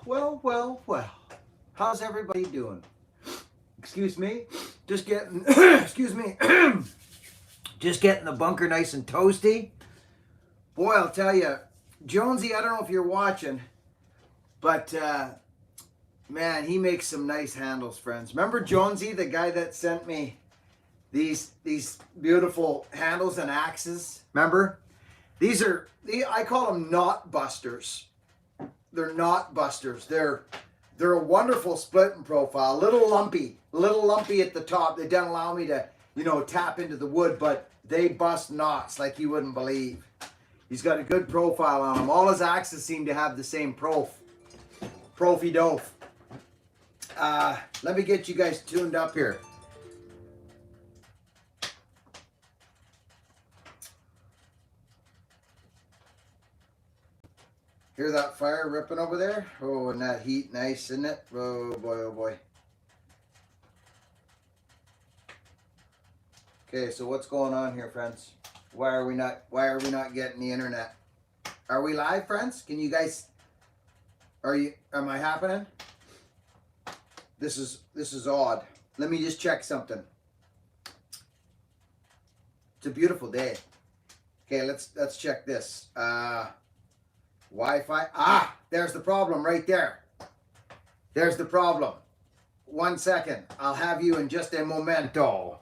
Well. How's everybody doing? Excuse me. Just getting, excuse me, just getting the bunker nice and toasty. Boy, I'll tell you, Jonesy, I don't know if you're watching, but man, he makes some nice handles, friends. Remember Jonesy, the guy that sent me these beautiful handles and axes? Remember? I call them knot busters. They're knot busters. They're a wonderful splitting profile. A little lumpy at the top. They don't allow me to, tap into the wood, but they bust knots like you wouldn't believe. He's got a good profile on them. All his axes seem to have the same profy dof. Let me get you guys tuned up here. Hear that fire ripping over there? Oh, and that heat, nice, isn't it? Oh boy, oh boy. Okay, so what's going on here, friends? Why are we not getting the internet? Are we live, friends? Can you guys, am I happening? This is odd. Let me just check something. It's a beautiful day. Okay, let's check this. Wi-Fi. There's the problem right there. There's the problem. 1 second. I'll have you in just a momento.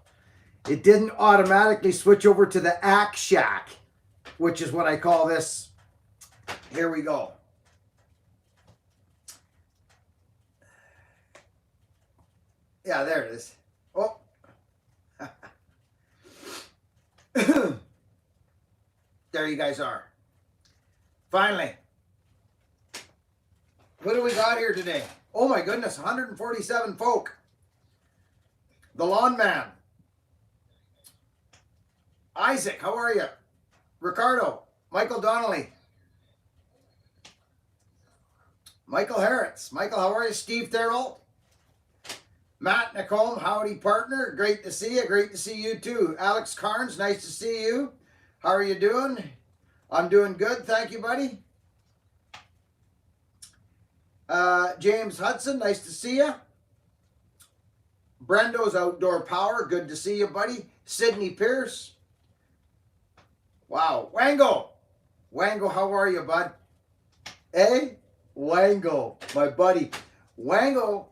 It didn't automatically switch over to the Axe Shack, which is what I call this. Here we go. Yeah, there it is. Oh. There you guys are. Finally. What do we got here today? Oh my goodness, 147 folk. The Lawn Man. Isaac, how are you? Ricardo. Michael Donnelly. Michael Harritz. Michael, how are you? Steve Therill. Matt Nicole, howdy partner. Great to see you. Great to see you too. Alex Carnes, nice to see you. How are you doing? I'm doing good. Thank you, buddy. James Hudson, nice to see you. Brendo's Outdoor Power, good to see you, buddy. Sydney Pierce. Wow. Wango. Wango, how are you, bud? Hey, Wango, my buddy. Wango,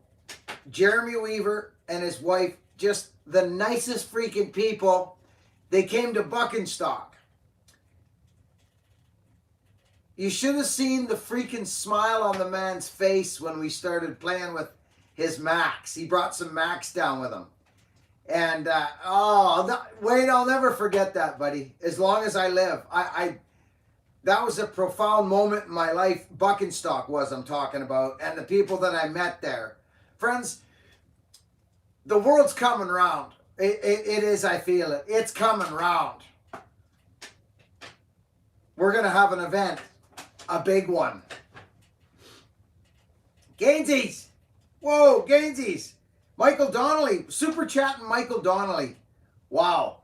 Jeremy Weaver and his wife, just the nicest freaking people. They came to Buckenstock. You should have seen the freaking smile on the man's face when we started playing with his Macs. He brought some Macs down with him. And, Wayne, I'll never forget that, buddy. As long as I live. That was a profound moment in my life. Buckenstock was, I'm talking about. And the people that I met there. Friends, the world's coming round. It is, I feel it. It's coming round. We're going to have an event. A big one. Gainsies. Whoa, Gainsies. Michael Donnelly. Super chatting Michael Donnelly. Wow.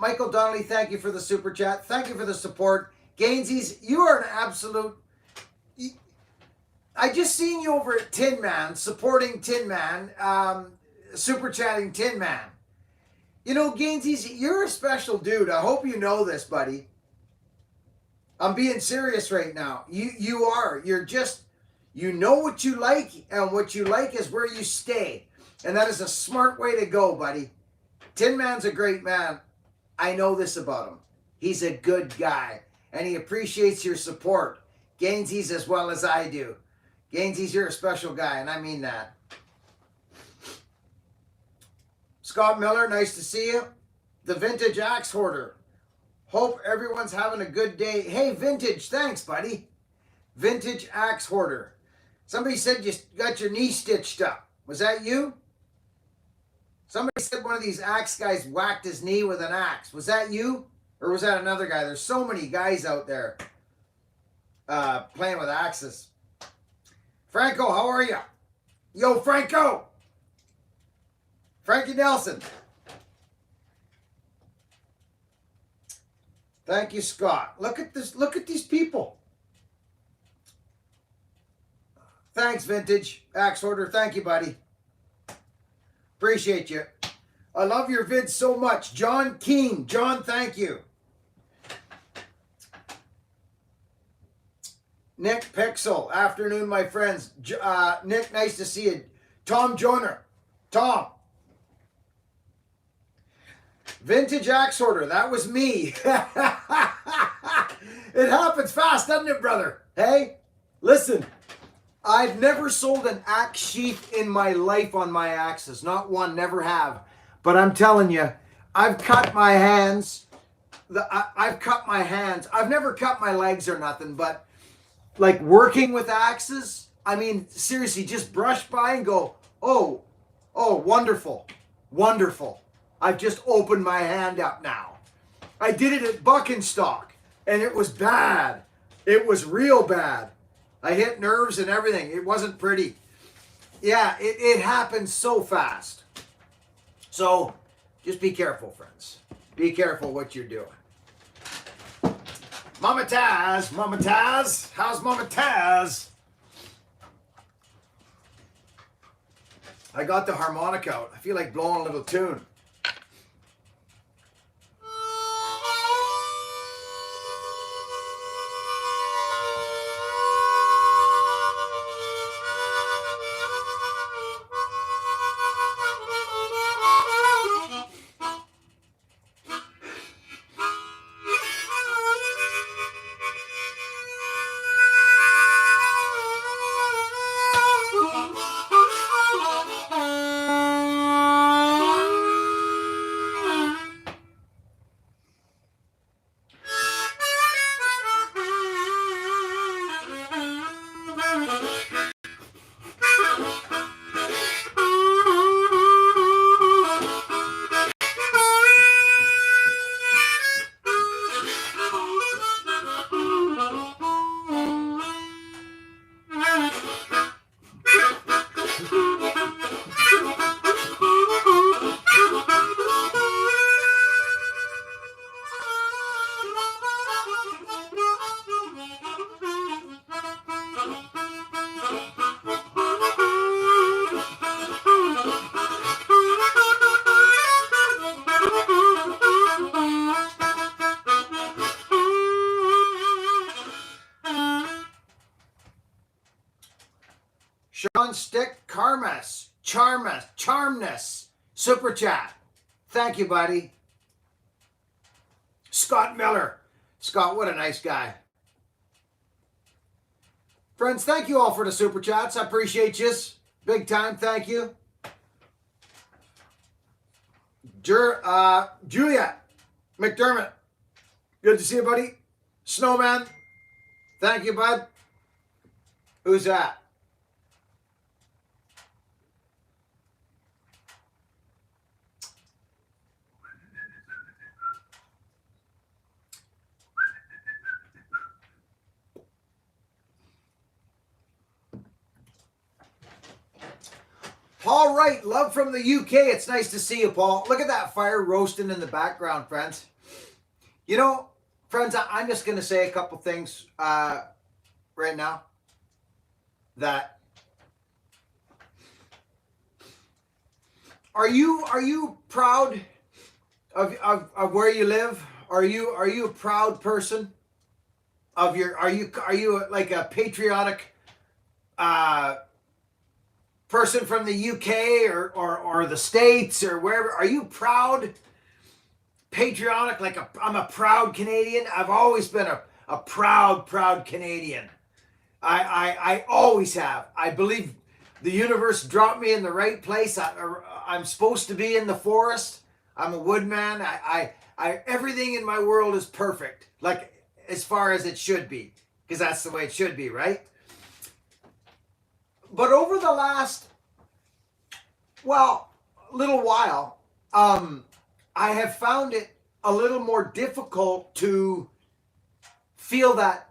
Michael Donnelly, thank you for the super chat. Thank you for the support. Gainsies, you are an absolute... I just seen you over at Tin Man, supporting Tin Man, super chatting Tin Man. You know, Gainsies, you're a special dude. I hope you know this, buddy. I'm being serious right now. You are. You're just, you know what you like, and what you like is where you stay. And that is a smart way to go, buddy. Tin Man's a great man. I know this about him. He's a good guy, and he appreciates your support. Gainsies as well as I do. Gainsies, you're a special guy, and I mean that. Scott Miller, nice to see you. The Vintage Axe Hoarder. Hope everyone's having a good day. Hey, Vintage, thanks, buddy. Vintage Axe Hoarder. Somebody said you got your knee stitched up. Was that you? Somebody said one of these axe guys whacked his knee with an axe. Was that you? Or was that another guy? There's so many guys out there playing with axes. Franco, how are you? Yo, Franco. Frankie Nelson. Thank you, Scott. Look at this. Look at these people. Thanks, Vintage Axe Order. Thank you, buddy. Appreciate you. I love your vids so much. John Keene. John, thank you. Nick Pixel. Afternoon, my friends. Nick, nice to see you. Tom Joner. Tom. Vintage Axe Order. That was me. It happens fast, doesn't it, brother? Hey, listen. I've never sold an axe sheath in my life on my axes. Not one, never have. But I'm telling you, I've cut my hands. I've cut my hands. I've never cut my legs or nothing, but like working with axes, I mean, seriously, just brush by and go, oh, wonderful, wonderful. I've just opened my hand up now. I did it at Buckenstock, and it was bad. It was real bad. I hit nerves and everything. It wasn't pretty. Yeah, it happened so fast. So just be careful, friends. Be careful what you're doing. Mama Taz, Mama Taz. How's Mama Taz? I got the harmonica out. I feel like blowing a little tune. Stick Charmness, Super Chat. Thank you, buddy. Scott Miller. Scott, what a nice guy. Friends, thank you all for the Super Chats. I appreciate you. Big time, thank you. Juliet McDermott. Good to see you, buddy. Snowman. Thank you, bud. Who's that? Paul Wright, love from the UK. It's nice to see you, Paul. Look at that fire roasting in the background, friends. You know, friends, I'm just going to say a couple things right now. That are you proud of where you live? Are you a proud person of your? Are you like a patriotic person from the UK or the States or wherever? Are you proud, patriotic? Like I'm a proud Canadian. I've always been a proud Canadian. I always have. I believe the universe dropped me in the right place. I'm supposed to be in the forest. I'm a woodman. I everything in my world is perfect, like as far as it should be, because that's the way it should be, right? But over the last, little while, I have found it a little more difficult to feel that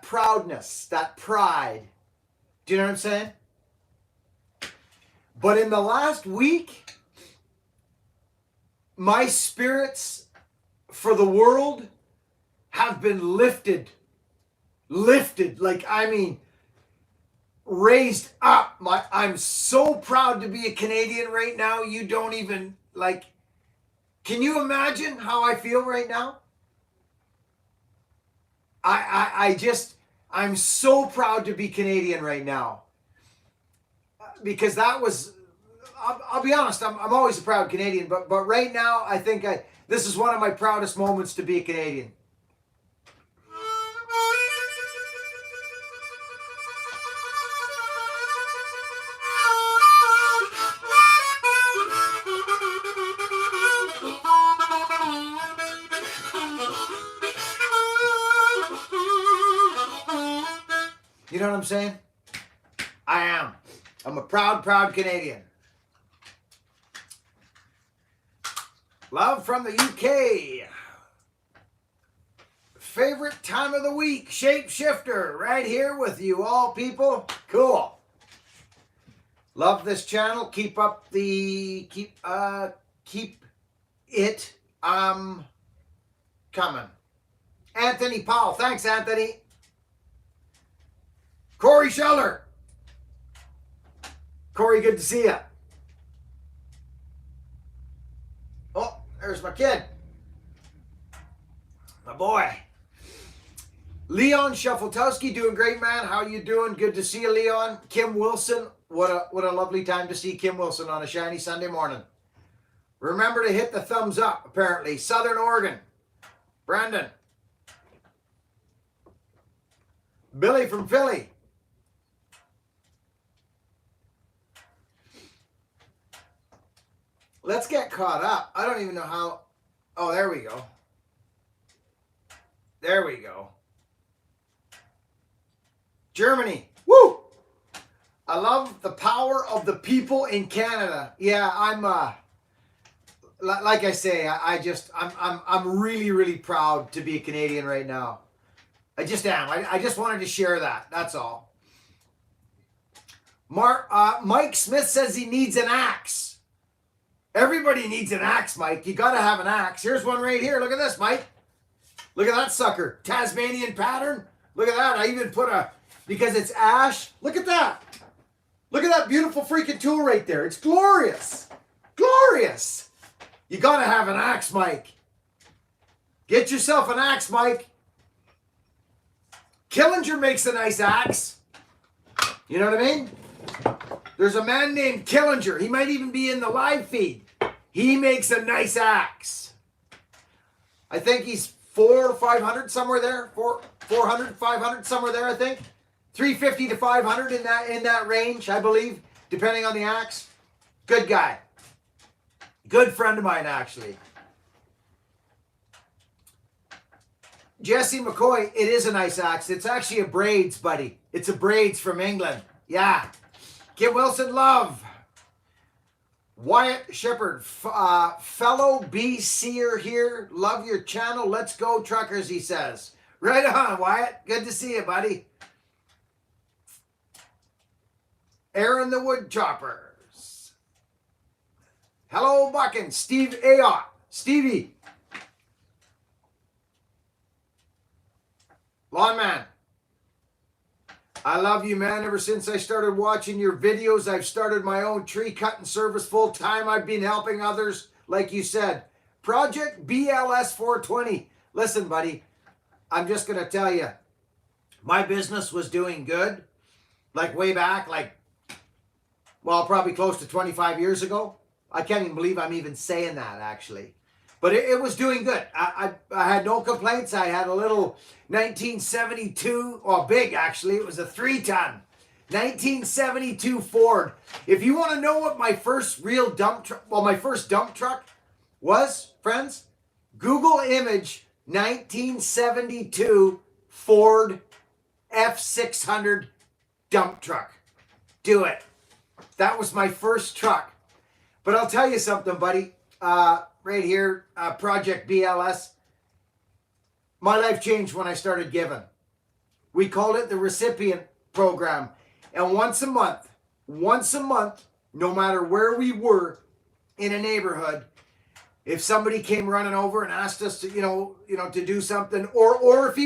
proudness, that pride. Do you know what I'm saying? But in the last week, my spirits for the world have been lifted. Like, I mean, raised up. I'm so proud to be a Canadian right now. You don't even like. Can you imagine how I feel right now? I'm so proud to be Canadian right now because that was. I'll be honest. I'm always a proud Canadian, but right now I think this is one of my proudest moments to be a Canadian. You know what I'm saying? I am. I'm a proud Canadian. Love from the UK. Favorite time of the week, Shapeshifter, right here with you all people. Cool. Love this channel. Keep up the keep it coming. Anthony Powell. Thanks, Anthony. Corey Scheller. Corey, good to see you. Oh, there's my kid. My boy. Leon Shuffletowski, doing great, man. How you doing? Good to see you, Leon. Kim Wilson. What a lovely time to see Kim Wilson on a shiny Sunday morning. Remember to hit the thumbs up, apparently. Southern Oregon. Brandon. Billy from Philly. Let's get caught up. I don't even know how. Oh, there we go. There we go. Germany. Woo! I love the power of the people in Canada. Yeah, I'm like I say, I'm really proud to be a Canadian right now. I just am. I just wanted to share that. That's all. Mike Smith says he needs an axe. Everybody needs an axe, Mike. You got to have an axe. Here's one right here. Look at this, Mike. Look at that sucker. Tasmanian pattern. Look at that. I even put because it's ash. Look at that. Look at that beautiful freaking tool right there. It's glorious. Glorious. You got to have an axe, Mike. Get yourself an axe, Mike. Killinger makes a nice axe. You know what I mean? There's a man named Killinger. He might even be in the live feed. He makes a nice axe. I think he's 400 or 500 somewhere there. 400, 500 somewhere there, I think. 350 to 500 in that range, I believe, depending on the axe. Good guy. Good friend of mine, actually. Jesse McCoy, it is a nice axe. It's actually a braids, buddy. It's a braids from England. Yeah. Kim Wilson, love. Wyatt Shepard, fellow BCer here. Love your channel. Let's go, truckers, he says. Right on, Wyatt. Good to see you, buddy. Aaron the Wood Choppers. Hello, Buckin. Steve Ayotte. Stevie. Lawnman. I love you, man. Ever since I started watching your videos, I've started my own tree cutting service full time. I've been helping others, like you said. Project BLS 420. Listen, buddy, I'm just going to tell you, my business was doing good, like way back, well, probably close to 25 years ago. I can't even believe I'm even saying that, actually. But it was doing good. I had no complaints. I had a little 1972, or big actually. It was a 3-ton 1972 Ford. If you want to know what my first real dump truck, well, my first dump truck was, friends, Google image 1972 Ford F600 dump truck. Do it. That was my first truck. But I'll tell you something, buddy. Right here, Project BLS. My life changed when I started giving. We called it the recipient program. And once a month, no matter where we were in a neighborhood, if somebody came running over and asked us to, to do something, or if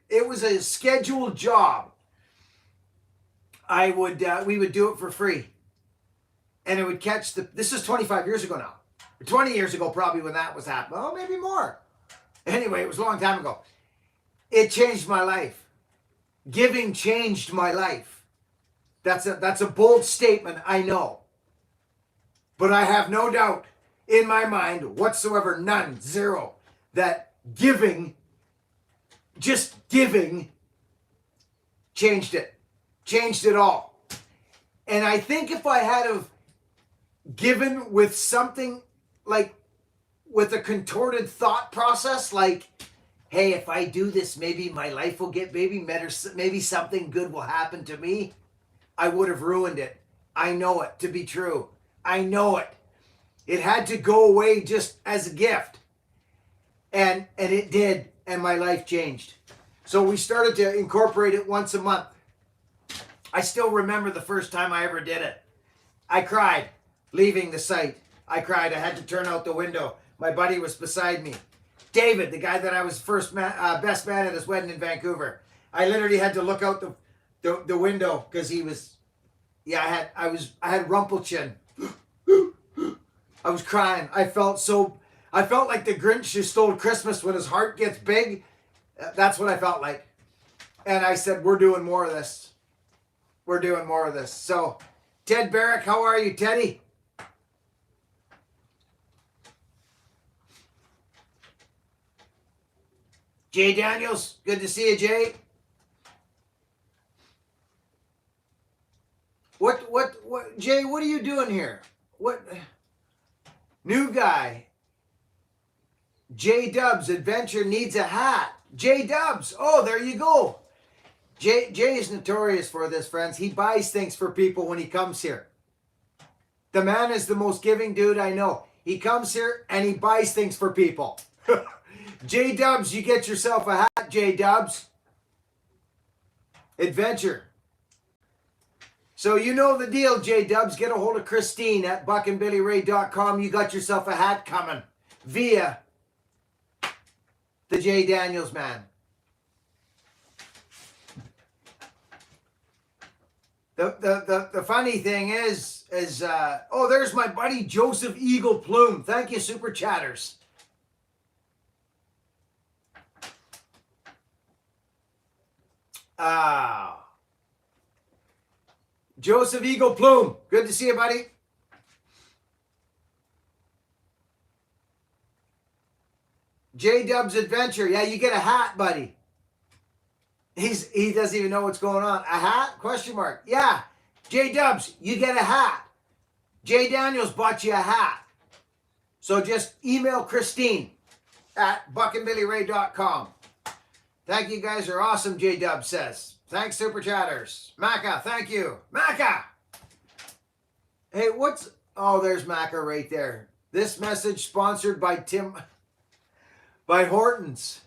it was a scheduled job, we would do it for free. And it would catch this is 25 years ago now. 20 years ago probably when that was happening. Oh, maybe more. Anyway, it was a long time ago. It changed my life. Giving changed my life. That's a bold statement, I know. But I have no doubt in my mind whatsoever, none, zero, that giving, just giving, changed it. Changed it all. And I think if I had have given with something like, with a contorted thought process, like, hey, if I do this, maybe my life will get better, maybe something good will happen to me, I would have ruined it. I know it to be true. I know it. It had to go away just as a gift. And it did, and my life changed. So we started to incorporate it once a month. I still remember the first time I ever did it. I cried leaving the site. I cried. I had to turn out the window. My buddy was beside me. David, the guy that I was best man at his wedding in Vancouver. I literally had to look out the window because he was, I had rumple chin. I was crying. I felt like the Grinch who stole Christmas when his heart gets big. That's what I felt like. And I said, we're doing more of this. We're doing more of this. So, Ted Barrick, how are you, Teddy? Jay Daniels, good to see you, Jay. What, Jay, what are you doing here? What? New guy. J Dubs, Adventure needs a hat. J Dubs, oh, there you go. Jay is notorious for this, friends. He buys things for people when he comes here. The man is the most giving dude I know. He comes here and he buys things for people. J Dubs, you get yourself a hat, J Dubs. Adventure. So you know the deal, J Dubs. Get a hold of Christine at buckandbillyray.com. You got yourself a hat coming via the J Daniels man. The funny thing is oh, there's my buddy Joseph Eagle Plume. Thank you, Super Chatters. Joseph Eagle Plume. Good to see you, buddy. J Dub's Adventure. Yeah, you get a hat, buddy. He doesn't even know what's going on. A hat? Question mark. Yeah. J Dubs, you get a hat. J Daniels bought you a hat. So just email Christine at buckandbillyray.com. Thank you, guys are awesome, J Dub says. Thanks, Super Chatters. Macca, thank you. Macca! Hey, oh, there's Macca right there. This message sponsored by Hortons.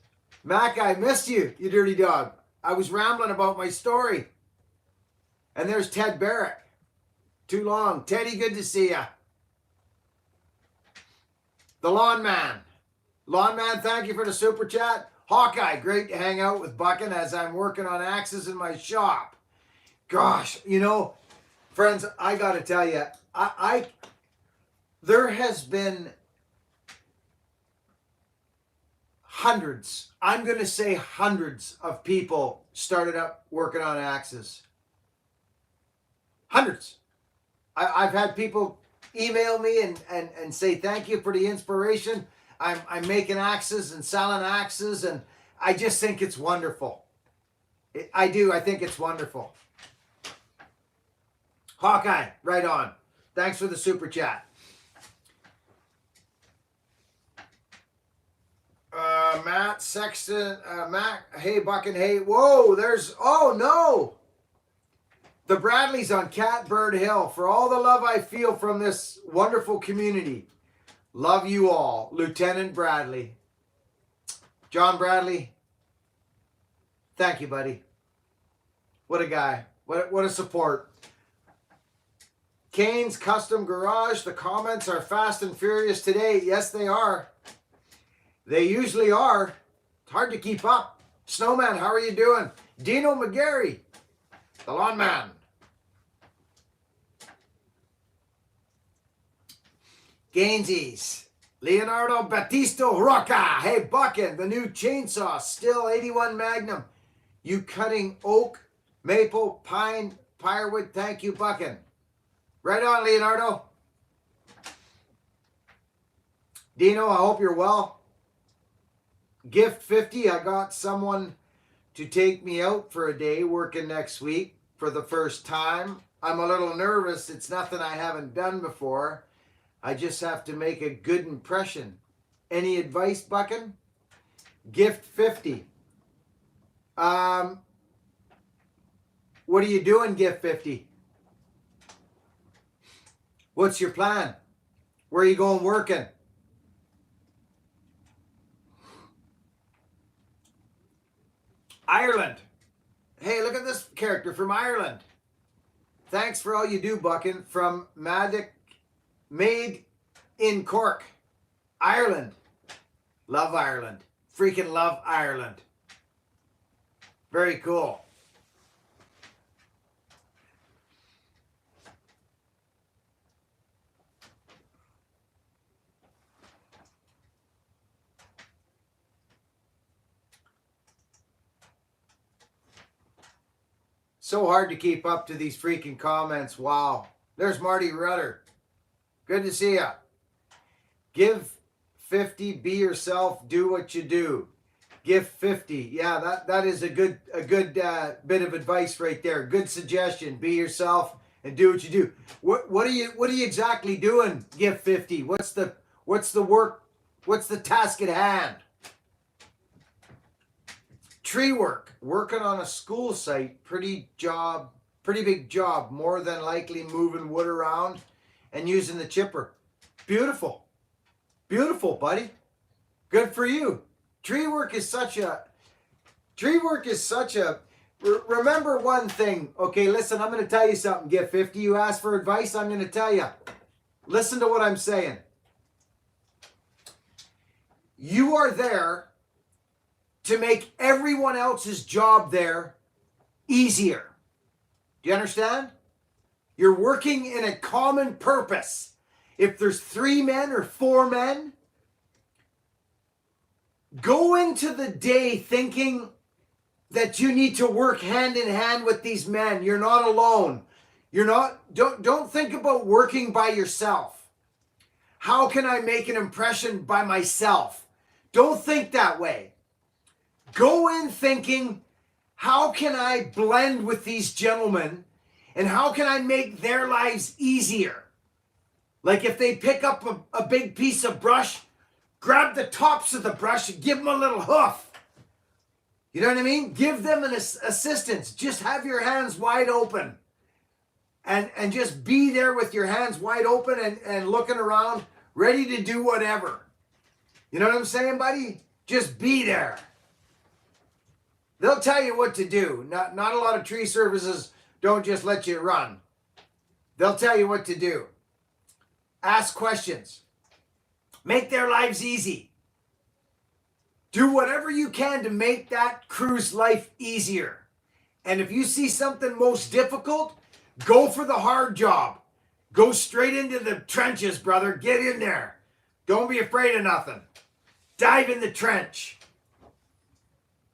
Macca, I missed you, you dirty dog. I was rambling about my story. And there's Ted Barrick. Too long. Teddy, good to see ya. The Lawn Man. Lawn Man, thank you for the super chat. Hawkeye, great to hang out with Buckin as I'm working on axes in my shop. Gosh, you know, friends, I got to tell you, there has been hundreds, I'm going to say hundreds of people started up working on axes. Hundreds. I've had people email me and say thank you for the inspiration. I'm making axes and selling axes, and I just think it's wonderful. I do. I think it's wonderful. Hawkeye, right on. Thanks for the super chat. Matt Sexton, Matt, hey Buckin, hey, whoa, oh no. The Bradleys on Catbird Hill. For all the love I feel from this wonderful community. Love you all, Lieutenant Bradley. John Bradley, thank you, buddy. What a guy. What a support. Kane's Custom Garage. The comments are fast and furious today. Yes, they are. They usually are. It's hard to keep up. Snowman, how are you doing? Dino McGarry, the Lawn Man. Gainsies. Leonardo Battisto Rocca. Hey, Buckin, the new chainsaw, still 81 Magnum. You cutting oak, maple, pine, firewood. Thank you, Buckin. Right on, Leonardo. Dino, I hope you're well. Gift 50. I got someone to take me out for a day working next week for the first time. I'm a little nervous. It's nothing I haven't done before. I just have to make a good impression. Any advice, Buckin? Gift 50. What are you doing, Gift 50? What's your plan? Where are you going working? Ireland. Hey, look at this character from Ireland. Thanks for all you do, Buckin. From Made in Cork, Ireland. Love Ireland. Freaking love Ireland. Very cool. So hard to keep up to these freaking comments. Wow. There's Marty Rudder. Good to see ya. Give 50, be yourself, do what you do. Give 50. Yeah, that is a good bit of advice right there. Good suggestion. Be yourself and do what you do. What are you exactly doing? Give 50. What's the work? What's the task at hand? Tree work, working on a school site, pretty big job, more than likely moving wood around and using the chipper. Beautiful. Beautiful, buddy. Good for you. Tree work is such a, remember one thing. Okay, listen, I'm going to tell you something, Gift 50. You asked for advice, I'm going to tell you. Listen to what I'm saying. You are there to make everyone else's job there easier. Do you understand? You're working in a common purpose. If there's 3 men or 4 men, go into the day thinking that you need to work hand in hand with these men. You're not alone. Don't think about working by yourself. How can I make an impression by myself? Don't think that way. Go in thinking, how can I blend with these gentlemen and how can I make their lives easier? Like if they pick up a big piece of brush, grab the tops of the brush and give them a little hoof. You know what I mean? Give them an assistance. Just have your hands wide open and just be there with your hands wide open and looking around, ready to do whatever. You know what I'm saying, buddy? Just be there. They'll tell you what to do. Not a lot of tree services don't just let you run. They'll tell you what to do. Ask questions. Make their lives easy. Do whatever you can to make that crew's life easier. And if you see something most difficult, go for the hard job. Go straight into the trenches, brother. Get in there. Don't be afraid of nothing. Dive in the trench.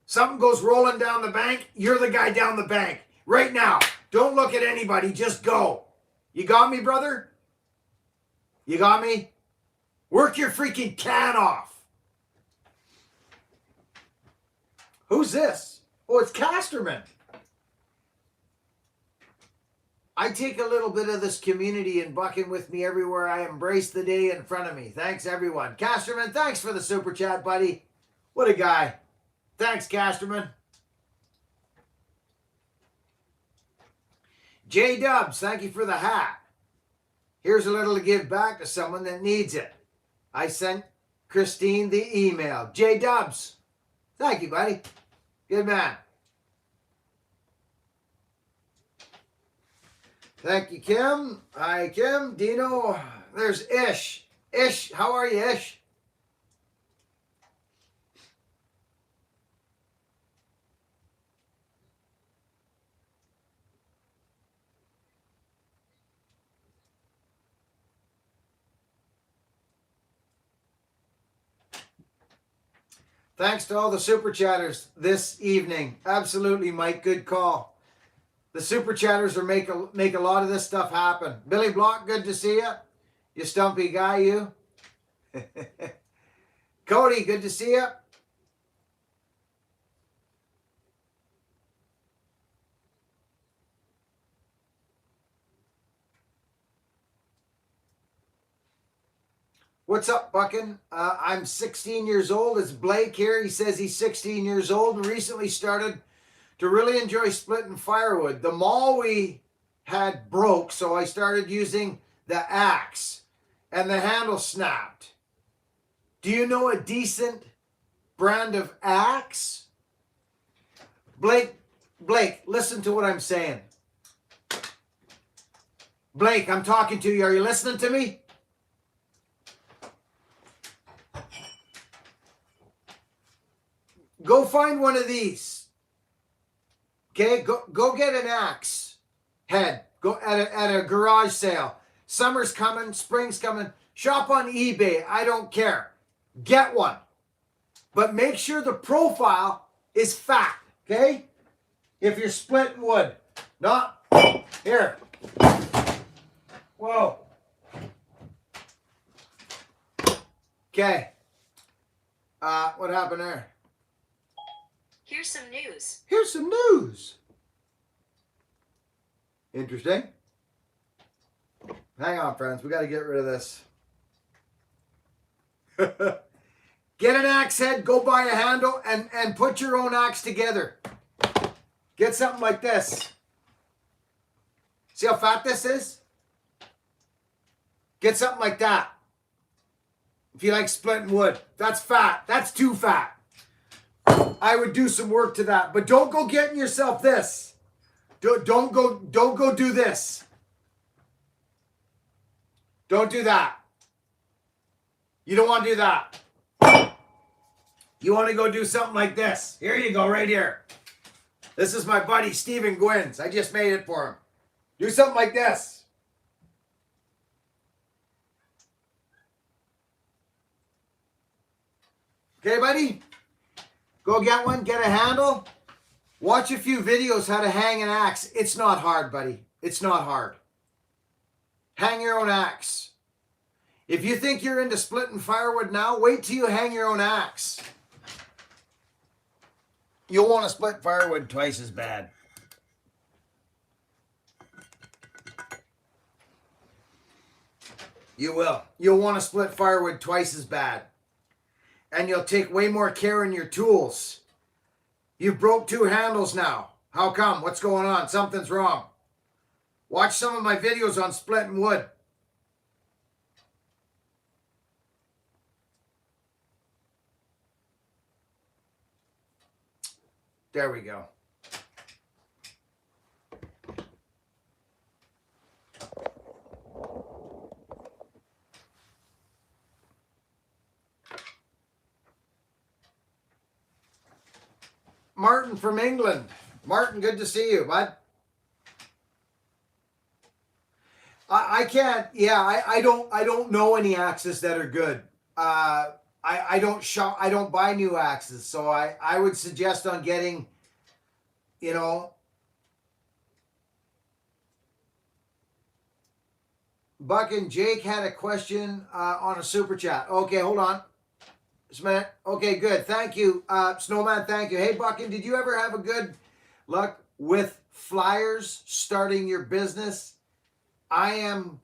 Something goes rolling down the bank, you're the guy down the bank. Right now. Don't look at anybody, just go. You got me, brother? You got me? Work your freaking can off. Who's this? Oh, it's Casterman. I take a little bit of this community and bucking with me everywhere. I embrace the day in front of me. Thanks, everyone. Casterman, thanks for the super chat, buddy. What a guy. Thanks, Casterman. J Dubs, thank you for the hat. Here's a little to give back to someone that needs it. I sent Christine the email. J Dubs, thank you, buddy. Good man. Thank you, Kim. Hi, Kim. Dino. There's Ish. Ish, how are you, Ish? Thanks to all the super chatters this evening. Absolutely, Mike. Good call. The super chatters are make a lot of this stuff happen. Billy Block, good to see you. You stumpy guy, you. Cody, good to see you. What's up, Buckin? I'm 16 years old. It's Blake here. He says he's 16 years old and recently started to really enjoy splitting firewood. The maul we had broke, so I started using the axe and the handle snapped. Do you know a decent brand of axe? Blake, listen to what I'm saying. Blake, I'm talking to you. Are you listening to me? Go find one of these. Okay, go get an axe head. Go at a garage sale. Summer's coming, spring's coming. Shop on eBay. I don't care. Get one. But make sure the profile is fat. Okay? If you're splitting wood. Not here. Whoa. Okay. What happened there? Here's some news. Here's some news. Interesting. Hang on, friends. We got to get rid of this. Get an axe head, go buy a handle, and put your own axe together. Get something like this. See how fat this is? Get something like that. If you like splitting wood. That's fat. That's too fat. I would do some work to that. But don't go getting yourself this. Don't go do this. Don't do that. You don't want to do that. You want to go do something like this. Here you go, right here. This is my buddy, Stephen Gwynns. I just made it for him. Do something like this. Okay, buddy? Go get one, get a handle. Watch a few videos how to hang an axe. It's not hard, buddy. It's not hard. Hang your own axe. If you think you're into splitting firewood now, wait till you hang your own axe. You'll want to split firewood twice as bad. You will. You'll want to split firewood twice as bad. And you'll take way more care in your tools. You broke 2 handles now. How come? What's going on? Something's wrong. Watch some of my videos on splitting wood. There we go. Martin from England. Martin, good to see you, bud. I can't. Yeah, I don't know any axes that are good. I don't shop. I don't buy new axes, so I would suggest on getting, you know. Buck and Jake had a question on a super chat. Okay, hold on. Just a minute. Okay, good. Thank you, Snowman. Thank you. Hey, Buckin, did you ever have a good luck with flyers starting your business? I am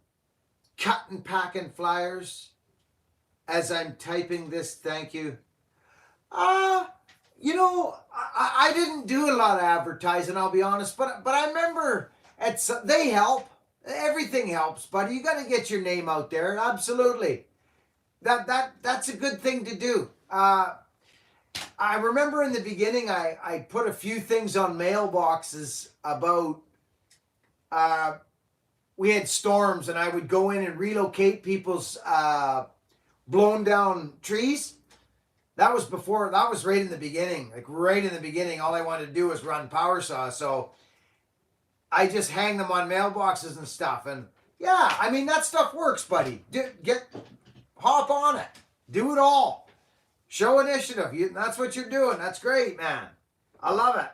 cutting, packing flyers as I'm typing this. Thank you. You know, I didn't do a lot of advertising, I'll be honest, but I remember they help. Everything helps, buddy. You got to get your name out there. Absolutely. That's a good thing to do. I remember in the beginning, I put a few things on mailboxes about, we had storms and I would go in and relocate people's blown down trees. That was right in the beginning. Like right in the beginning, all I wanted to do was run power saw. So I just hang them on mailboxes and stuff. And yeah, I mean, that stuff works, buddy. Hop on it. Do it all. Show initiative. That's what you're doing. That's great, man. I love it.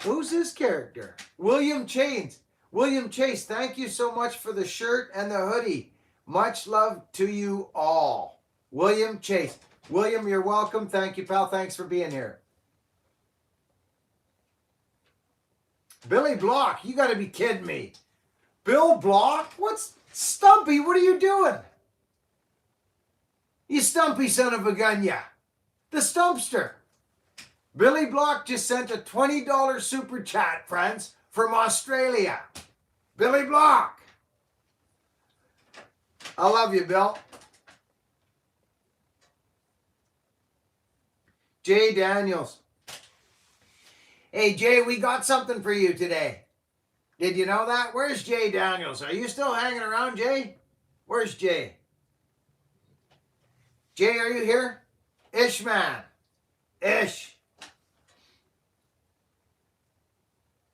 Who's this character? William Chase. William Chase, thank you so much for the shirt and the hoodie. Much love to you all. William Chase. William, you're welcome. Thank you, pal. Thanks for being here. Billy Block, you got to be kidding me. Bill Block? What's Stumpy? What are you doing? You stumpy son of a gun, yeah. The Stumpster. Billy Block just sent a $20 super chat, friends, from Australia. Billy Block. I love you, Bill. Jay Daniels. Hey, Jay, we got something for you today. Did you know that? Where's Jay Daniels? Are you still hanging around, Jay? Where's Jay? Jay, are you here? Ishman. Ish.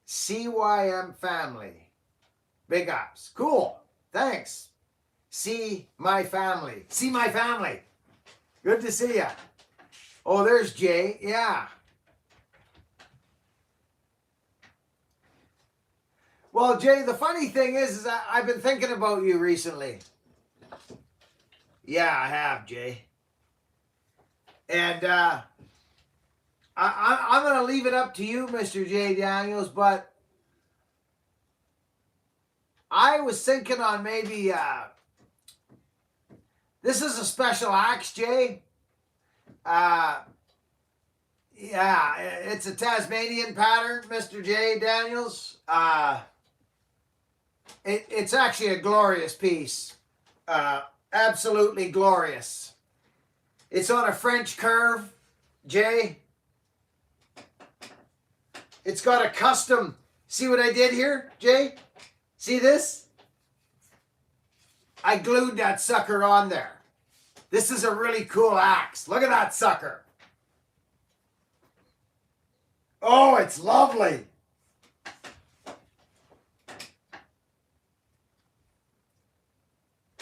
CYM family. Big ups. Cool. Thanks. See my family. See my family. Good to see ya. Oh, there's Jay. Yeah. Well, Jay, the funny thing is I've been thinking about you recently. Yeah, I have, Jay. And I'm going to leave it up to you, Mr. J. Daniels, but I was thinking on maybe, this is a special axe, Jay. Yeah, it's a Tasmanian pattern, Mr. J. Daniels. It's actually a glorious piece. Absolutely glorious. It's on a French curve, Jay. It's got a custom. See what I did here, Jay? See this? I glued that sucker on there. This is a really cool axe. Look at that sucker. Oh, it's lovely.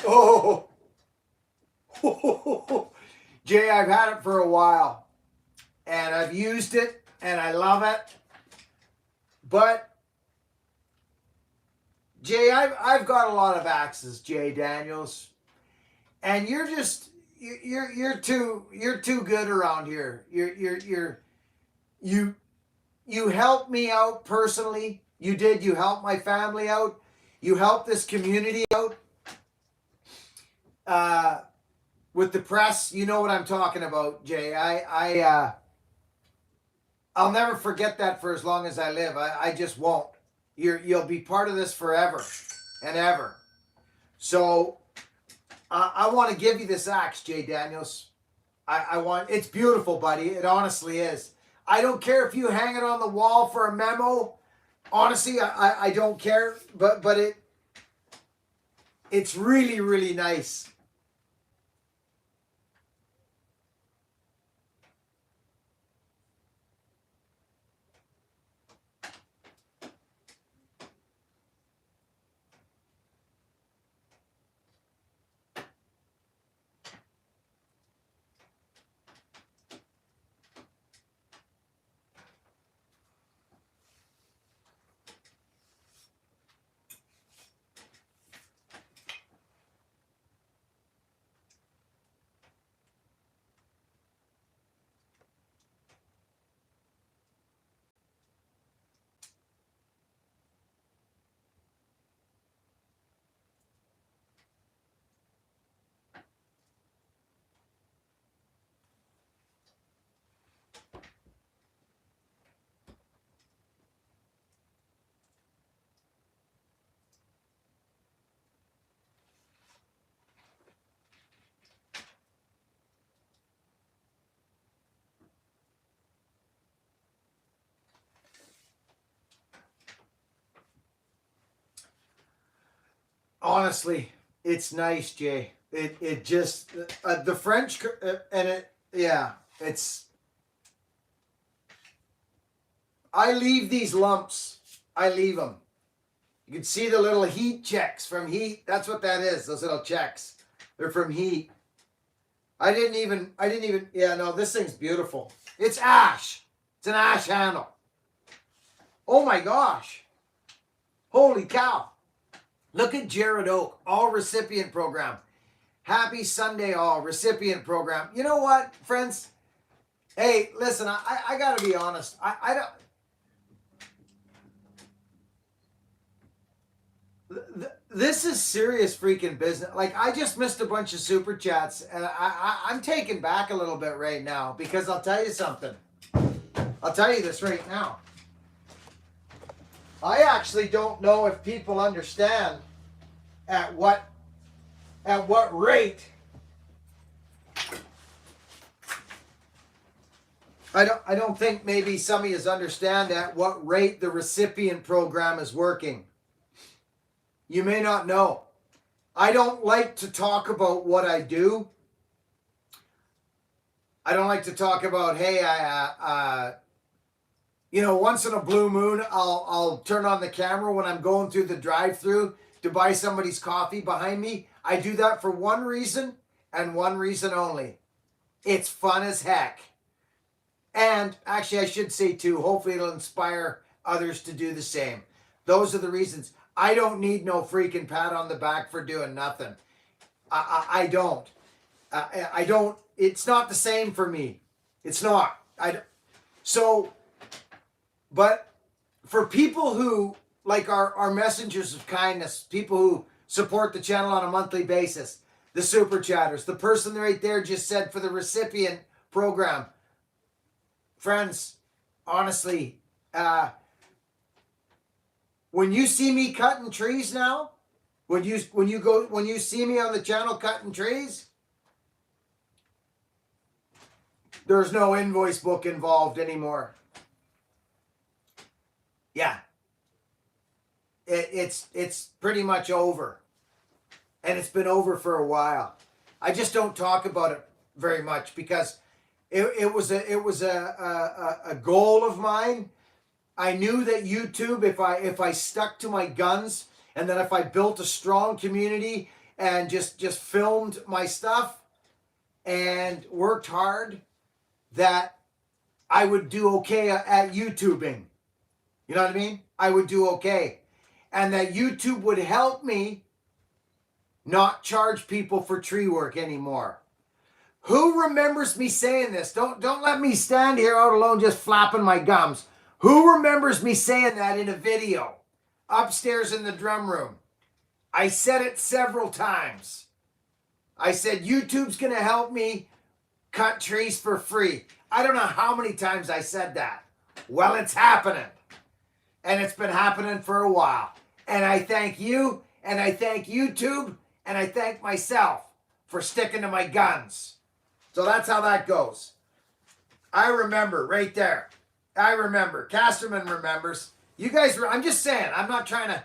Oh. Jay, I've had it for a while. And I've used it. And I love it. But Jay, I've got a lot of axes, Jay Daniels, and you're too good around here. You helped me out personally. You did. You helped my family out. You helped this community out. With the press, you know what I'm talking about, Jay. I'll never forget that for as long as I live. I just won't. You'll be part of this forever and ever. So I want to give you this axe, Jay Daniels. It's beautiful, buddy. It honestly is. I don't care if you hang it on the wall for a memo. Honestly, I don't care. But it's really, really nice. Honestly, it's nice, Jay. It just the French and it it's. I leave these lumps. I leave them. You can see the little heat checks from heat. That's what that is. Those little checks. They're from Heat. I didn't even, yeah, no, this thing's beautiful. It's ash. It's an ash handle. Oh my gosh. Holy cow. Look at Jared Oak, all recipient program. Happy Sunday, all recipient program. You know what, friends? Hey, listen, I got to be honest. I don't. This is serious freaking business. Like, I just missed a bunch of super chats, and I'm taken back a little bit right now because I'll tell you something. I'll tell you this right now. I actually don't know if people understand at what rate. I don't think maybe some of you understand at what rate the recipient program is working. You may not know. I don't like to talk about what I do. I don't like to talk about, hey, once in a blue moon, I'll turn on the camera when I'm going through the drive-thru to buy somebody's coffee behind me. I do that for one reason and one reason only. It's fun as heck. And actually, I should say too, hopefully it'll inspire others to do the same. Those are the reasons. I don't need no freaking pat on the back for doing nothing. I don't. I don't. It's not the same for me. It's not. But for people who, like our messengers of kindness, people who support the channel on a monthly basis, the super chatters, the person right there just said for the recipient program, friends, honestly, when you see me cutting trees now, when you see me on the channel cutting trees, there's no invoice book involved anymore. Yeah. It's pretty much over. And it's been over for a while. I just don't talk about it very much because it was a goal of mine. I knew that YouTube, if I stuck to my guns, and then if I built a strong community and just filmed my stuff and worked hard, that I would do okay at YouTubing. You know what I mean? I would do okay. And that YouTube would help me not charge people for tree work anymore. Who remembers me saying this? Don't let me stand here out alone just flapping my gums. Who remembers me saying that in a video upstairs in the drum room? I said it several times. I said YouTube's going to help me cut trees for free. I don't know how many times I said that. Well, it's happening. And it's been happening for a while. And I thank you, and I thank YouTube, and I thank myself for sticking to my guns. So that's how that goes. I remember right there. I remember. Casterman remembers. You guys, I'm just saying, I'm not trying to,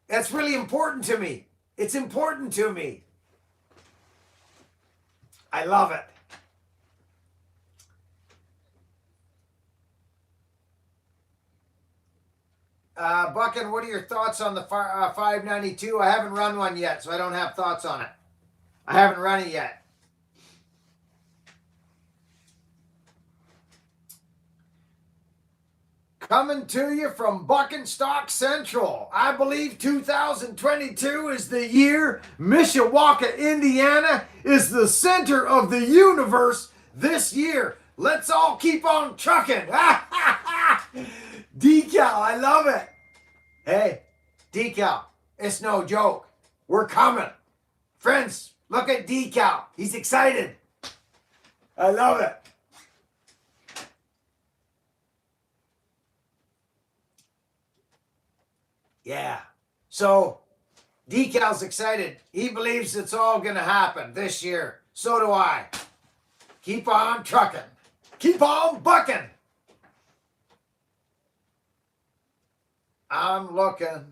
that's really important to me. It's important to me. I love it. Buckin, what are your thoughts on the 592? I haven't run one yet, so I don't have thoughts on it. I haven't run it yet. Coming to you from Buckenstock Central. I believe 2022 is the year Mishawaka, Indiana is the center of the universe this year. Let's all keep on trucking. Decal, I love it. Hey, Decal, it's no joke. We're coming. Friends, look at Decal. He's excited. I love it. Yeah. So, Decal's excited. He believes it's all going to happen this year. So do I. Keep on trucking. Keep on bucking. I'm looking.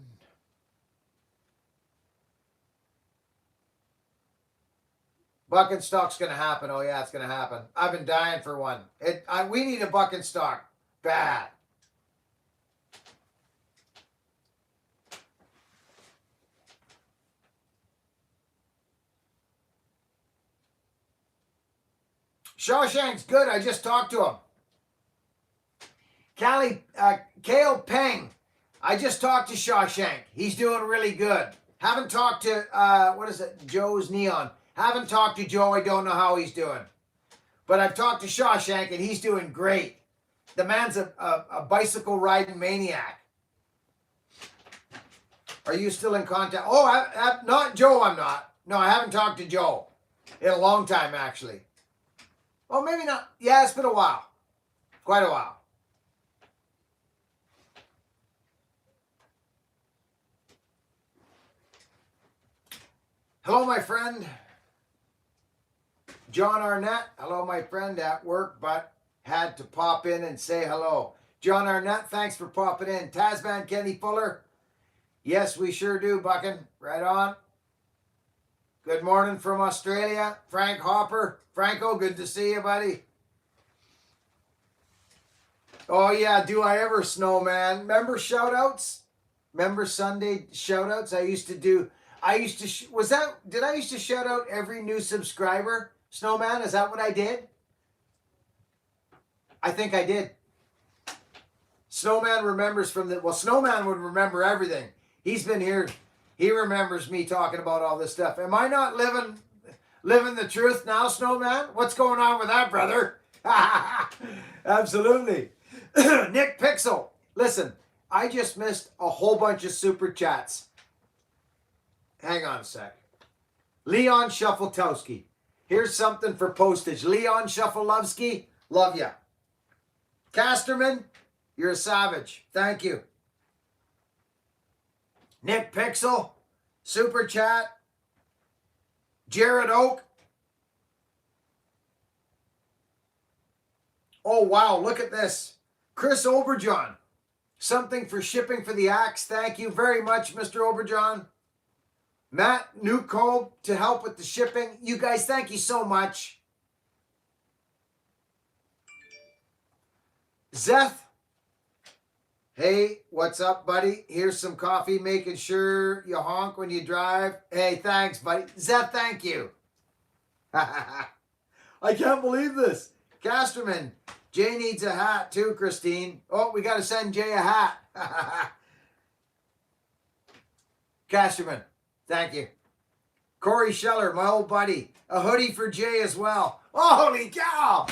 Buckenstock's going to happen. Oh, yeah, it's going to happen. I've been dying for one. We need a Buckenstock. Bad. Shawshank's good. I just talked to him. Kale Peng. I just talked to Shawshank. He's doing really good. Haven't talked to, what is it? Joe's Neon. Haven't talked to Joe. I don't know how he's doing. But I've talked to Shawshank and he's doing great. The man's a bicycle riding maniac. Are you still in contact? Oh, not Joe, I'm not. No, I haven't talked to Joe in a long time, actually. Oh, maybe not. Yeah, it's been a while. Quite a while. Hello, my friend. John Arnett. Hello, my friend at work, but had to pop in and say hello. John Arnett, thanks for popping in. Tasman Kenny Fuller. Yes, we sure do, Buckin. Right on. Good morning from Australia. Frank Hopper. Franco, good to see you, buddy. Oh, yeah, do I ever, Snowman. Remember shout-outs? Remember Sunday shout-outs? did I used to shout out every new subscriber, Snowman? Is that what I did? I think I did. Snowman remembers Snowman would remember everything. He's been here. He remembers me talking about all this stuff. Am I not living the truth now, Snowman? What's going on with that, brother? Absolutely. Nick Pixel. Listen, I just missed a whole bunch of super chats. Hang on a sec. Leon Shuffletowski. Here's something for postage. Leon Shufflelovsky, love ya. Casterman, you're a savage. Thank you. Nick Pixel, super chat. Jared Oak. Oh, wow, look at this. Chris Oberjohn. Something for shipping for the axe. Thank you very much, Mr. Oberjohn. Matt Newcomb to help with the shipping. You guys, thank you so much. Zeth. Hey, what's up, buddy? Here's some coffee, making sure you honk when you drive. Hey, thanks, buddy. Zeth, thank you. I can't believe this. Casterman. Jay needs a hat too, Christine. Oh, we got to send Jay a hat. Casterman. Thank you. Corey Scheller, my old buddy. A hoodie for Jay as well. Oh, holy cow!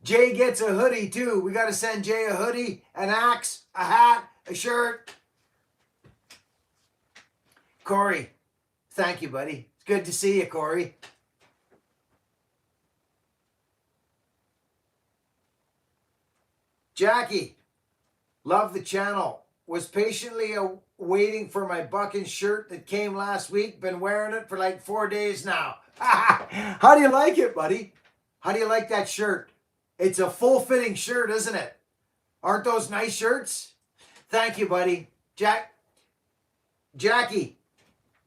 Jay gets a hoodie too. We got to send Jay a hoodie, an axe, a hat, a shirt. Corey, thank you, buddy. It's good to see you, Corey. Jackie, love the channel. Was patiently waiting for my Buckin shirt that came last week. Been wearing it for like 4 days now. How do you like it, buddy? How do you like that shirt? It's a full-fitting shirt, isn't it? Aren't those nice shirts? Thank you, buddy. Jackie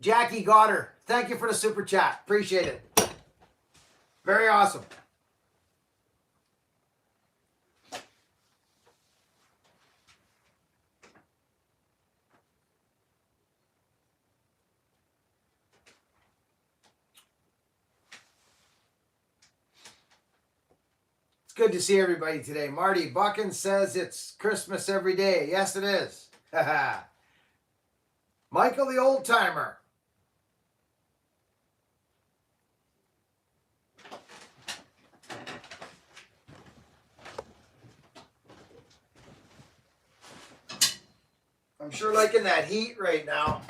got her. Thank you for the super chat. Appreciate it. Very awesome. Good to see everybody today. Marty Buckin says it's Christmas every day. Yes, it is. Michael the Old Timer. I'm sure liking that heat right now.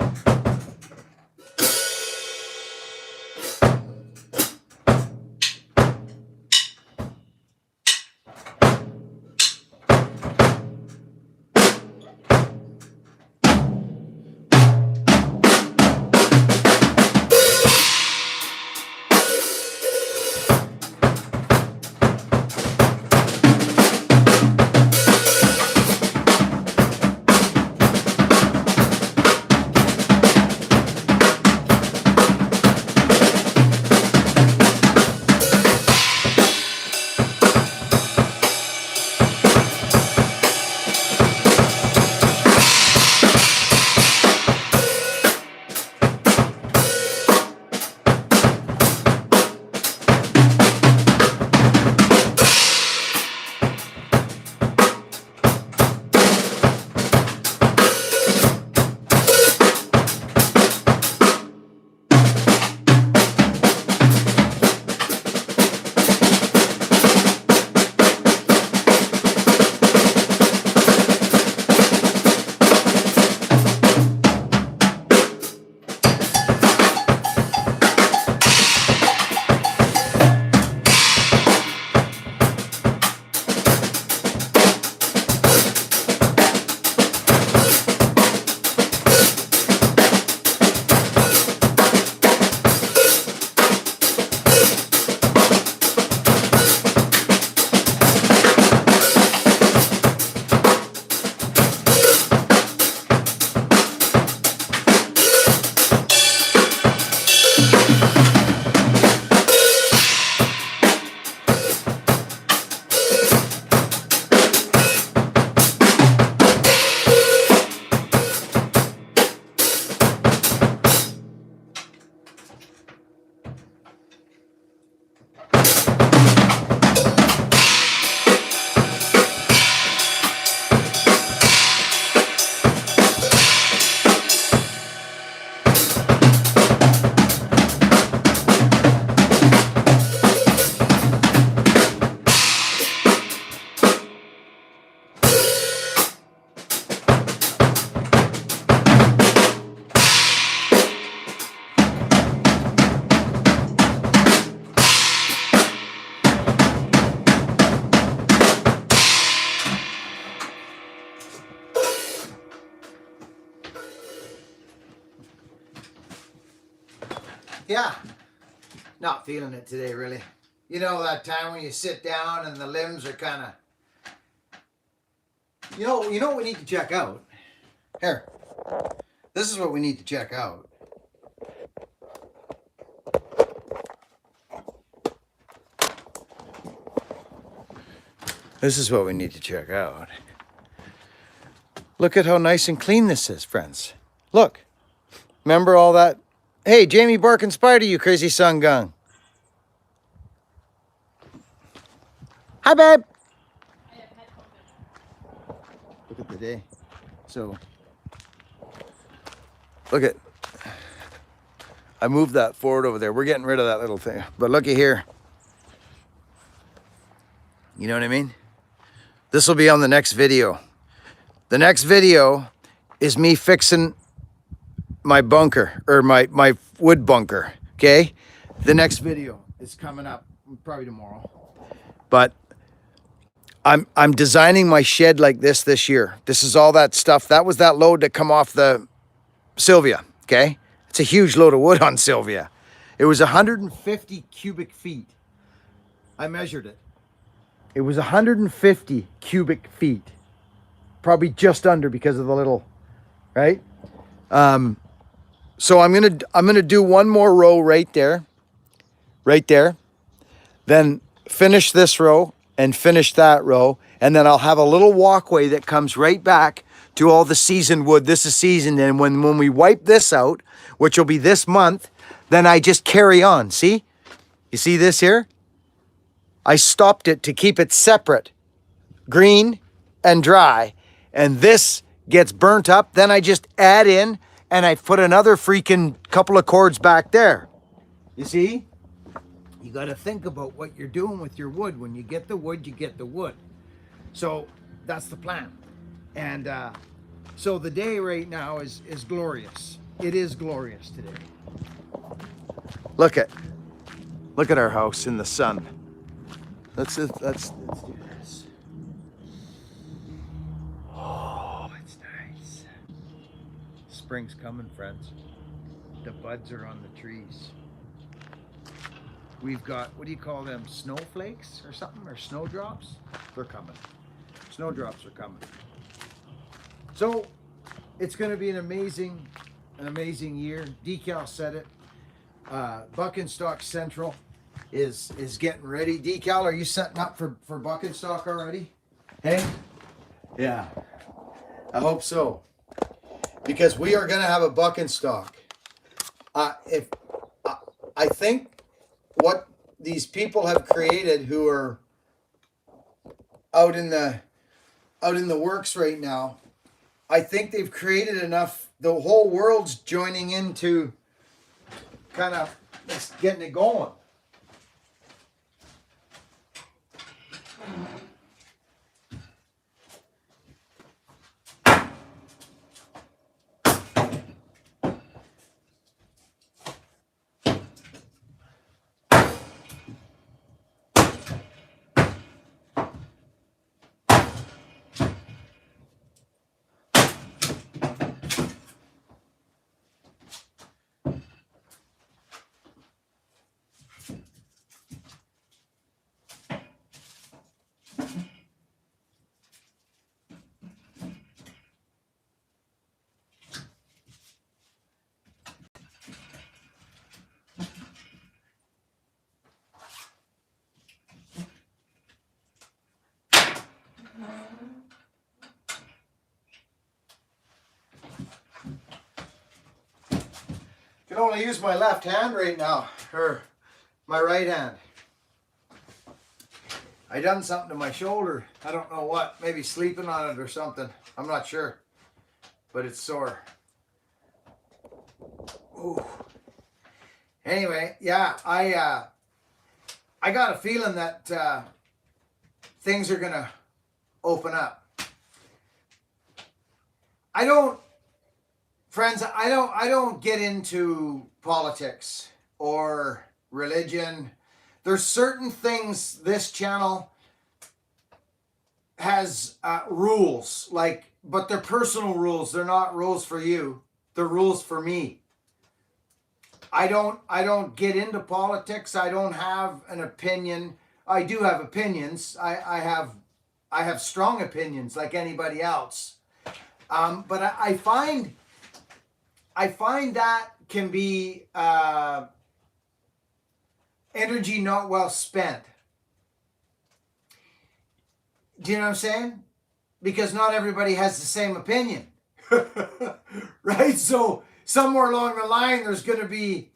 Yeah, not feeling it today, really. You know that time when you sit down and the limbs are kind of... You know what we need to check out? Here. This is what we need to check out. This is what we need to check out. Look at how nice and clean this is, friends. Look. Remember all that? Hey, Jamie Bark inspired you, crazy sun gung. Hi, babe. Look at the day. So, look at... I moved that forward over there. We're getting rid of that little thing. But looky here. You know what I mean? This will be on the next video. The next video is me fixing my bunker, or my wood bunker, okay? The next video is coming up probably tomorrow. But I'm designing my shed like this year. This is all that stuff. That was that load that come off the Sylvia, okay? It's a huge load of wood on Sylvia. It was 150 cubic feet. I measured it. It was 150 cubic feet. Probably just under because of the little, right? So I'm gonna do one more row right there. Then finish this row and finish that row. And then I'll have a little walkway that comes right back to all the seasoned wood. This is seasoned, and when we wipe this out, which will be this month, then I just carry on. See? You see this here? I stopped it to keep it separate, green and dry. And this gets burnt up. Then I just add in and I put another freaking couple of cords back there. You see? You got to think about what you're doing with your wood. When you get the wood, you get the wood. So that's the plan. And so the day right now is glorious. It is glorious today. Look at our house in the sun. Let's do this. Oh, it's nice. Spring's coming, friends. The buds are on the trees. We've got, what do you call them? Snowflakes or something? Or snowdrops? They're coming. Snowdrops are coming. So it's going to be an amazing year. Decal said it. Buck and Stock Central is getting ready. Decal, are you setting up for Buck and Stock already? Hey? Yeah. I hope so. Because we are going to have a Buck and Stock. I think what these people have created who are out in the works right now, I think they've created enough. The whole world's joining into kind of getting it going. I can only use my left hand right now, or my right hand. I done something to my shoulder. I don't know what. Maybe sleeping on it or something. I'm not sure. But it's sore. Ooh. Anyway, yeah, I got a feeling that things are gonna open up. Friends, I don't get into politics or religion. There's certain things this channel has rules, but they're personal rules. They're not rules for you. They're rules for me. I don't get into politics. I don't have an opinion. I do have opinions. I have strong opinions like anybody else. But I find that can be energy not well spent. Do you know what I'm saying? Because not everybody has the same opinion. Right? So somewhere along the line, there's going to be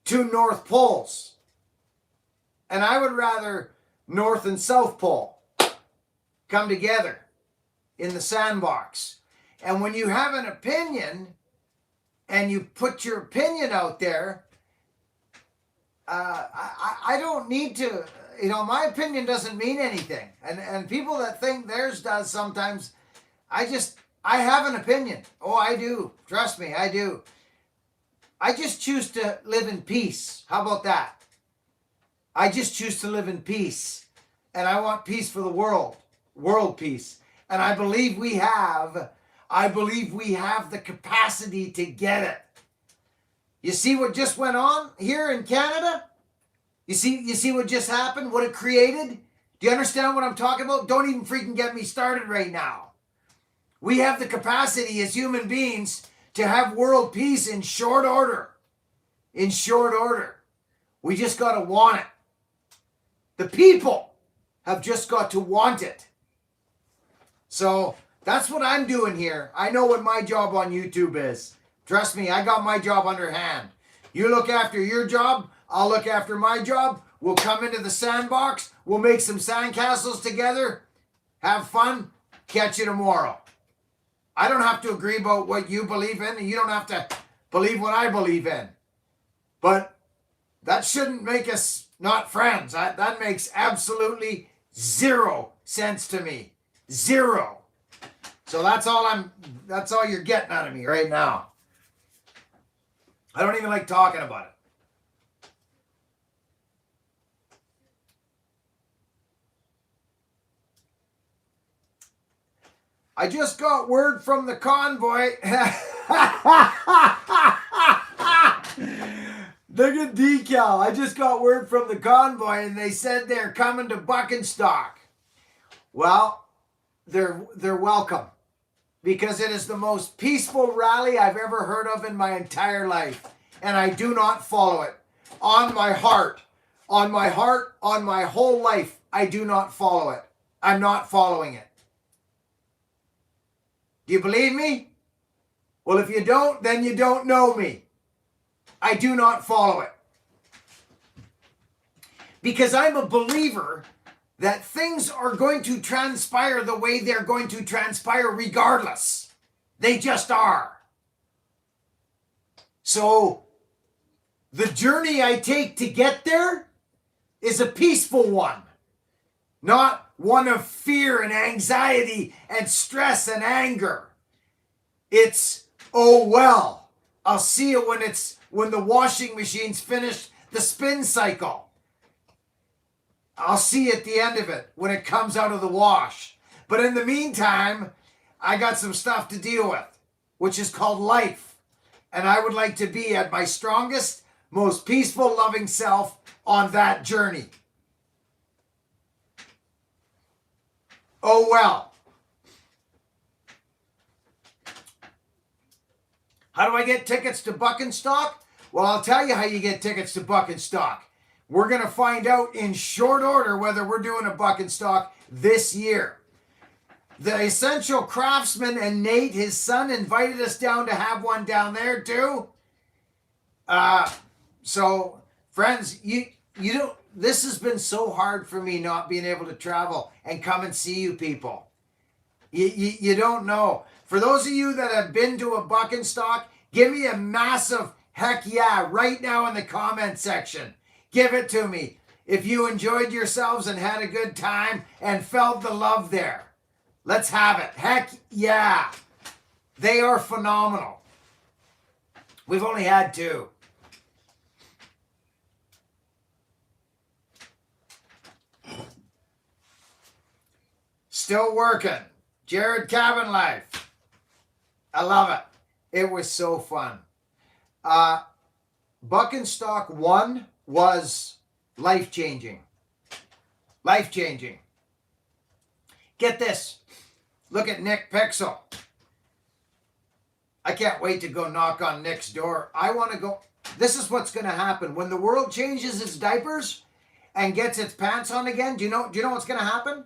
two North Poles. And I would rather North and South Pole come together in the sandbox. And when you have an opinion and you put your opinion out there, I don't need to, my opinion doesn't mean anything. And people that think theirs does sometimes, I have an opinion. Oh, I do. Trust me, I do. I just choose to live in peace. How about that? I just choose to live in peace. And I want peace for the world. World peace. And I believe we have the capacity to get it. You see what just went on here in Canada? You see what just happened? What it created? Do you understand what I'm talking about? Don't even freaking get me started right now. We have the capacity as human beings to have world peace in short order. In short order. We just got to want it. The people have just got to want it. So that's what I'm doing here. I know what my job on YouTube is. Trust me, I got my job under hand. You look after your job, I'll look after my job. We'll come into the sandbox. We'll make some sandcastles together. Have fun. Catch you tomorrow. I don't have to agree about what you believe in, and you don't have to believe what I believe in. But that shouldn't make us not friends. That makes absolutely zero sense to me. Zero. So that's all you're getting out of me right now. I don't even like talking about it. I just got word from the convoy. Look at decal. I just got word from the convoy and they said they're coming to Buckenstock. Well, they're welcome. Because it is the most peaceful rally I've ever heard of in my entire life. And I do not follow it. On my heart, on my whole life, I do not follow it. I'm not following it. Do you believe me? Well, if you don't, then you don't know me. I do not follow it. Because I'm a believer that things are going to transpire the way they're going to transpire regardless. They just are. So, the journey I take to get there is a peaceful one. Not one of fear and anxiety and stress and anger. It's, oh well, I'll see it when the washing machine's finished the spin cycle. I'll see at the end of it when it comes out of the wash. But in the meantime, I got some stuff to deal with, which is called life. And I would like to be at my strongest, most peaceful, loving self on that journey. Oh well. How do I get tickets to Buckenstock? Well, I'll tell you how you get tickets to Buckenstock. We're going to find out in short order whether we're doing a Buckenstock this year. The Essential Craftsman and Nate, his son, invited us down to have one down there too. So, friends, you don't. This has been so hard for me not being able to travel and come and see you people. You don't know. For those of you that have been to a Buckenstock, give me a massive heck yeah right now in the comment section. Give it to me. If you enjoyed yourselves and had a good time and felt the love there. Let's have it. Heck yeah. They are phenomenal. We've only had 2. Still working. Jared Cabin Life. I love it. It was so fun. Buck and Stock 1 was life-changing. Life-changing. Get this. Look at Nick Pixel. I can't wait to go knock on Nick's door. I want to go. This is what's going to happen. When the world changes its diapers and gets its pants on again, do you know what's going to happen?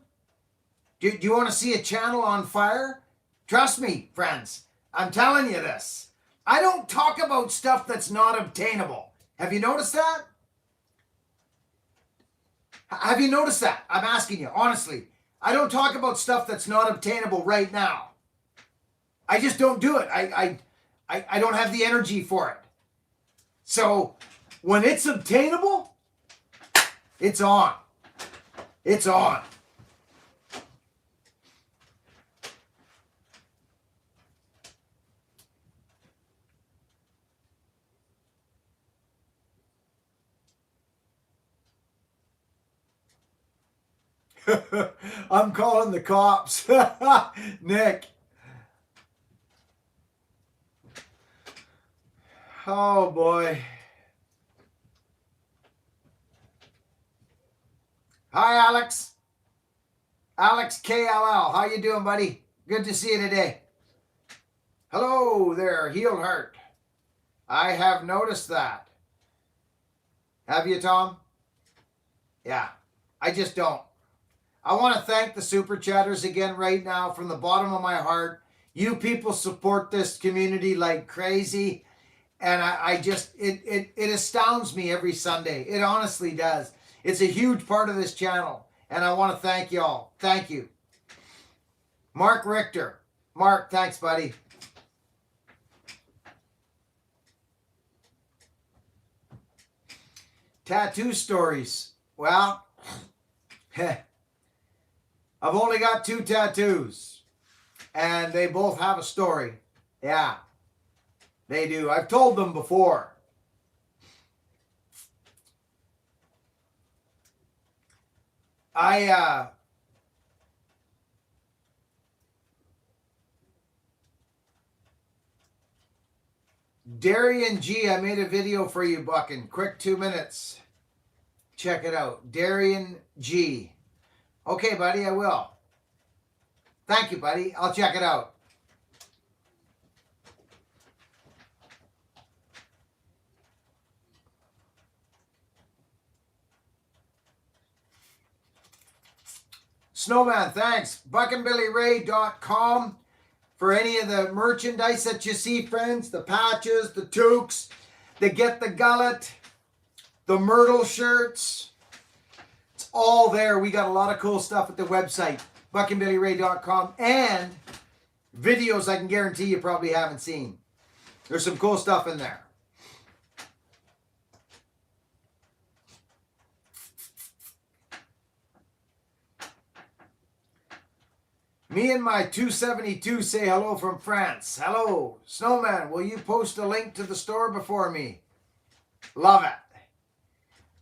Do you want to see a channel on fire? Trust me, friends. I'm telling you this. I don't talk about stuff that's not obtainable. Have you noticed that? Have you noticed that? I'm asking you, honestly. I don't talk about stuff that's not obtainable right now. I just don't do it. I don't have the energy for it. So when it's obtainable, it's on. It's on. I'm calling the cops. Nick. Oh boy. Hi Alex. Alex KLL. How you doing, buddy? Good to see you today. Hello there, Healed Heart. I have noticed that. Have you, Tom? Yeah. I just don't. I want to thank the super chatters again right now from the bottom of my heart. You people support this community like crazy. And I just, it astounds me every Sunday. It honestly does. It's a huge part of this channel. And I want to thank y'all. Thank you. Mark Richter. Mark, thanks, buddy. Tattoo stories. Well, I've only got 2 tattoos, and they both have a story. Yeah, they do. I've told them before. Darian G, I made a video for you, Buckin. Quick 2 minutes. Check it out. Darian G. Okay, buddy, I will. Thank you, buddy. I'll check it out. Snowman, thanks. BuckandBillyRay.com for any of the merchandise that you see, friends. The patches, the toques, the Get the Gullet, the Myrtle shirts. It's all there. We got a lot of cool stuff at the website, BuckandBillyRay.com, and videos I can guarantee you probably haven't seen. There's some cool stuff in there. Me and my 272 say hello from France. Hello. Snowman, will you post a link to the store before me? Love it.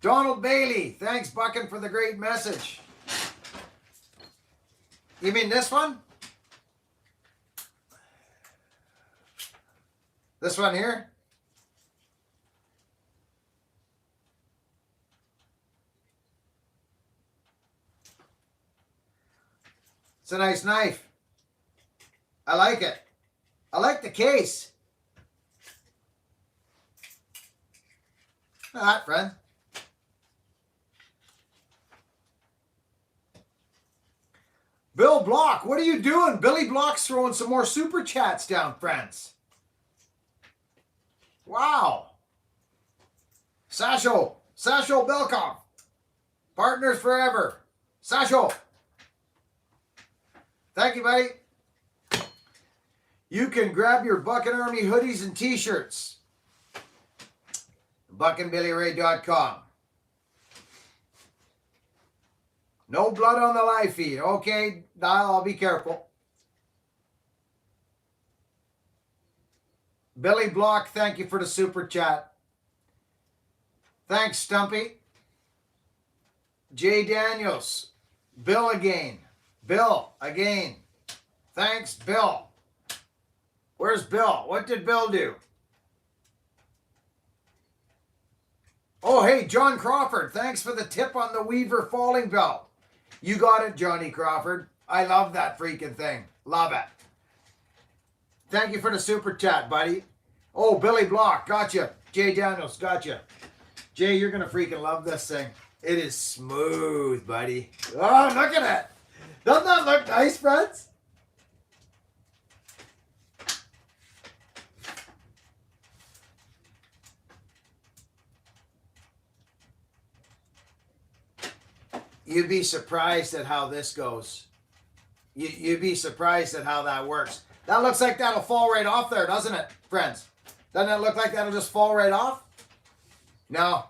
Donald Bailey, thanks, Buckin, for the great message. You mean this one? This one here? It's a nice knife. I like it. I like the case. All right, friend. Bill Block, what are you doing? Billy Block's throwing some more super chats down, friends. Wow. Sasho Belkov. Partners forever. Sasho. Thank you, buddy. You can grab your Buckin Army hoodies and t-shirts. BuckandBillyRay.com. No blood on the live feed. Okay, Dial, I'll be careful. Billy Block, thank you for the super chat. Thanks, Stumpy. Jay Daniels. Bill again. Bill again. Thanks, Bill. Where's Bill? What did Bill do? Oh, hey, John Crawford. Thanks for the tip on the Weaver falling belt. You got it, Johnny Crawford. I love that freaking thing. Love it. Thank you for the super chat, buddy. Oh, Billy Block. Gotcha. Jay Daniels. Gotcha. Jay, you're going to freaking love this thing. It is smooth, buddy. Oh, look at it. Doesn't that look nice, friends? You'd be surprised at how this goes. You'd be surprised at how that works. That looks like that'll fall right off there, doesn't it, friends? Doesn't it look like that'll just fall right off? No.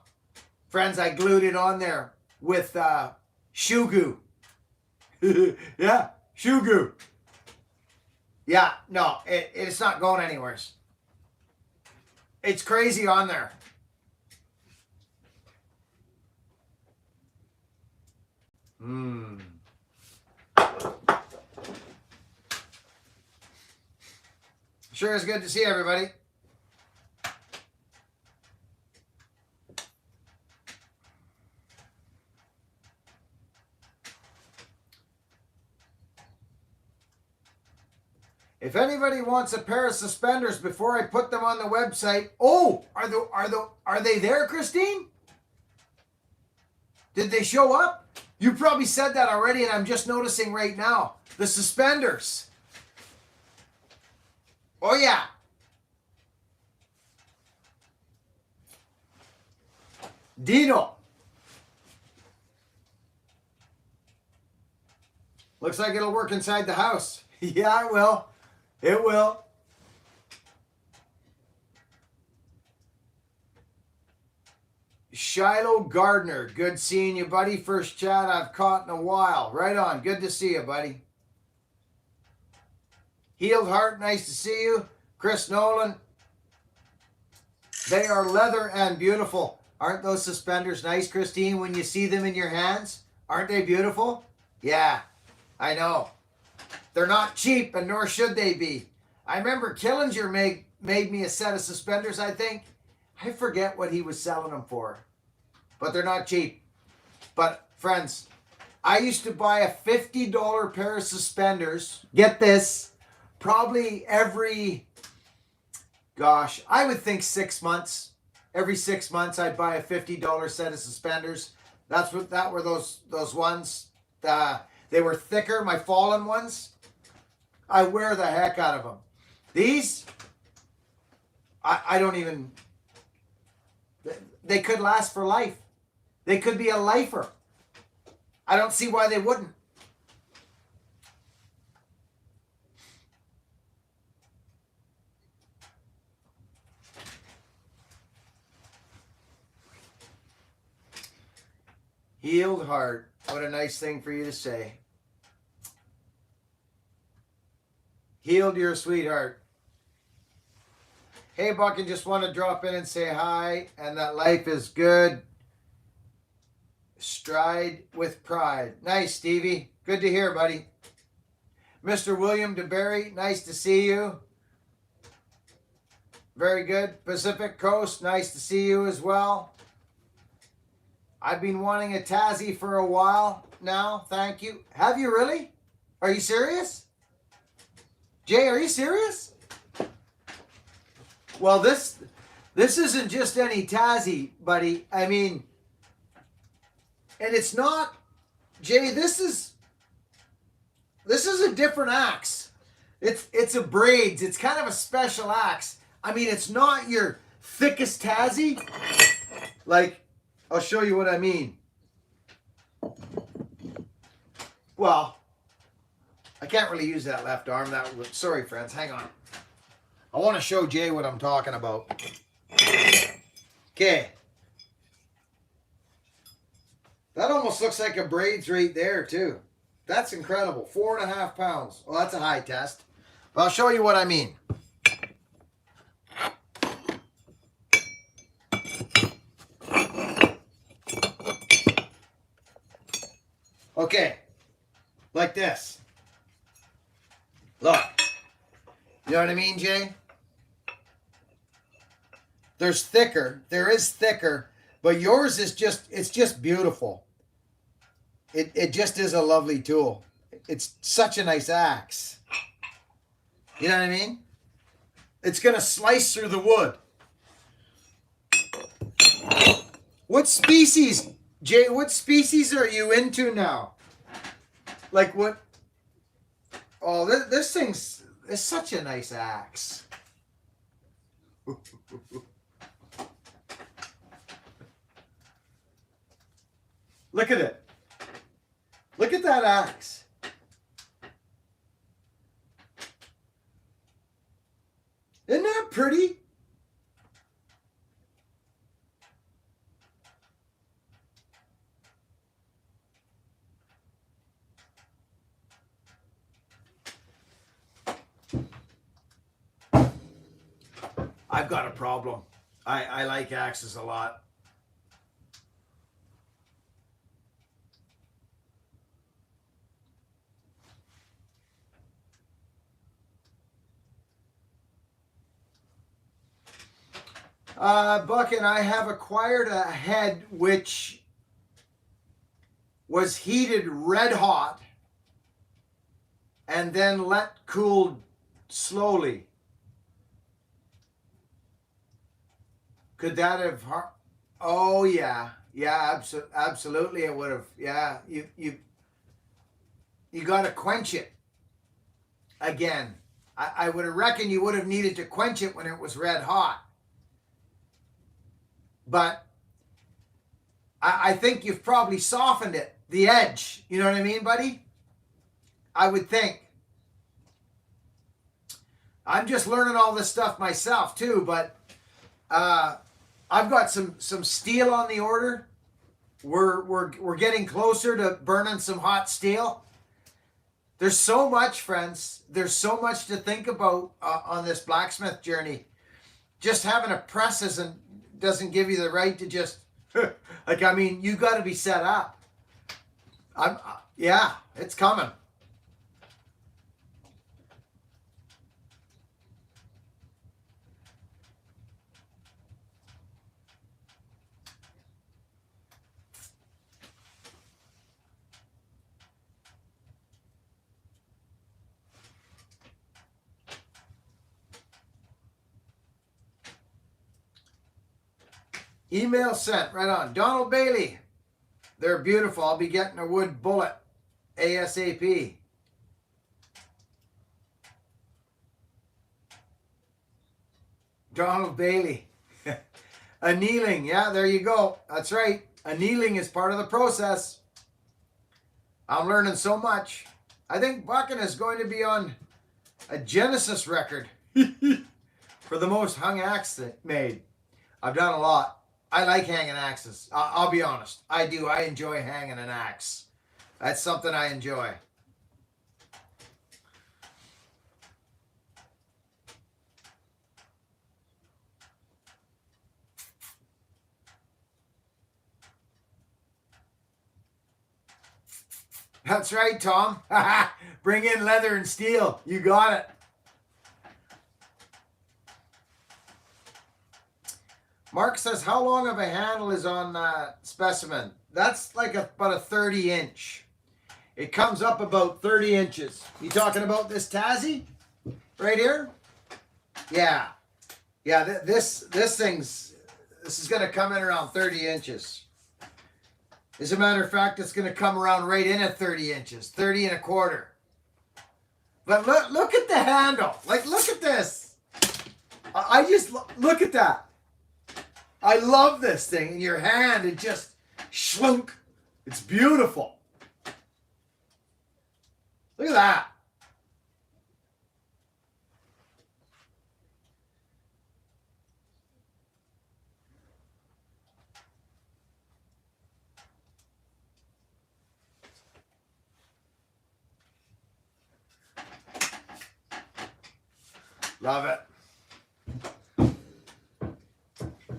Friends, I glued it on there with shoe goo. Yeah, shoe goo. Yeah, no, it's not going anywhere. It's crazy on there. Sure is good to see everybody. If anybody wants a pair of suspenders before I put them on the website, oh, are they there, Christine? Did they show up? You probably said that already, and I'm just noticing right now. The suspenders. Oh, yeah. Dino. Looks like it'll work inside the house. Yeah, it will. It will. Shiloh Gardner. Good seeing you, buddy. First chat I've caught in a while. Right on. Good to see you, buddy. Healed Heart. Nice to see you. Chris Nolan. They are leather and beautiful. Aren't those suspenders nice, Christine, when you see them in your hands? Aren't they beautiful? Yeah, I know. They're not cheap, and nor should they be. I remember Killinger made me a set of suspenders, I think. I forget what he was selling them for. But they're not cheap. But, friends, I used to buy a $50 pair of suspenders. Get this. Probably every, gosh, I would think 6 months. Every 6 months, I'd buy a $50 set of suspenders. That were those ones. They were thicker, my fallen ones. I wear the heck out of them. These, I don't even, they could last for life. They could be a lifer. I don't see why they wouldn't. Healed heart. What a nice thing for you to say. Healed your sweetheart. Hey, Buck, I just want to drop in and say hi and that life is good. Stride with pride. Nice, Stevie. Good to hear, buddy. Mr. William DeBerry, nice to see you. Very good. Pacific Coast, nice to see you as well. I've been wanting a Tassie for a while now. Thank you. Have you really? Are you serious? Jay, are you serious? Well, this isn't just any Tassie, buddy. I mean, and it's not, Jay, this is a different axe. It's a braids. It's kind of a special axe. I mean, it's not your thickest Tassie. Like, I'll show you what I mean. Well, I can't really use that left arm. Sorry, friends. Hang on. I want to show Jay what I'm talking about. Okay. That almost looks like a braids right there, too. That's incredible. 4.5 pounds. Well, that's a high test. But I'll show you what I mean. Okay, like this. Look. You know what I mean, Jay? There is thicker, But yours is it's just beautiful. It just is a lovely tool. It's such a nice axe. You know what I mean? It's going to slice through the wood. What species, Jay, what species are you into now? Like what? Oh, this thing's is such a nice axe. Look at it. Look at that axe. Isn't that pretty? I've got a problem. I like axes a lot. Buck and I have acquired a head which was heated red hot and then let cool slowly. Could that have? Oh yeah, absolutely. It would have. Yeah, you got to quench it again. I would have reckoned you would have needed to quench it when it was red hot. But I think you've probably softened it, the edge. You know what I mean, buddy? I would think. I'm just learning all this stuff myself too, but I've got some steel on the order. We're getting closer to burning some hot steel. There's so much, friends. There's so much to think about on this blacksmith journey. Just having a press doesn't give you the right to just like, I mean, you got to be set up. Yeah, it's coming. Email sent, right on. Donald Bailey. They're beautiful. I'll be getting a wood bullet ASAP. Donald Bailey. Annealing. Yeah, there you go. That's right. Annealing is part of the process. I'm learning so much. I think Bucking is going to be on a Genesis record for the most hung axe made. I've done a lot. I like hanging axes. I'll be honest. I do. I enjoy hanging an axe. That's something I enjoy. That's right, Tom. Bring in leather and steel. You got it. Mark says, how long of a handle is on that specimen? That's like about a 30-inch. It comes up about 30 inches. You talking about this Tassie? Right here? Yeah. Yeah, this is going to come in around 30 inches. As a matter of fact, it's going to come around right in at 30 inches. 30 and a quarter. But look at the handle. Like, look at this. I just, look at that. I love this thing. In your hand, it just shlunk. It's beautiful. Look at that. Love it.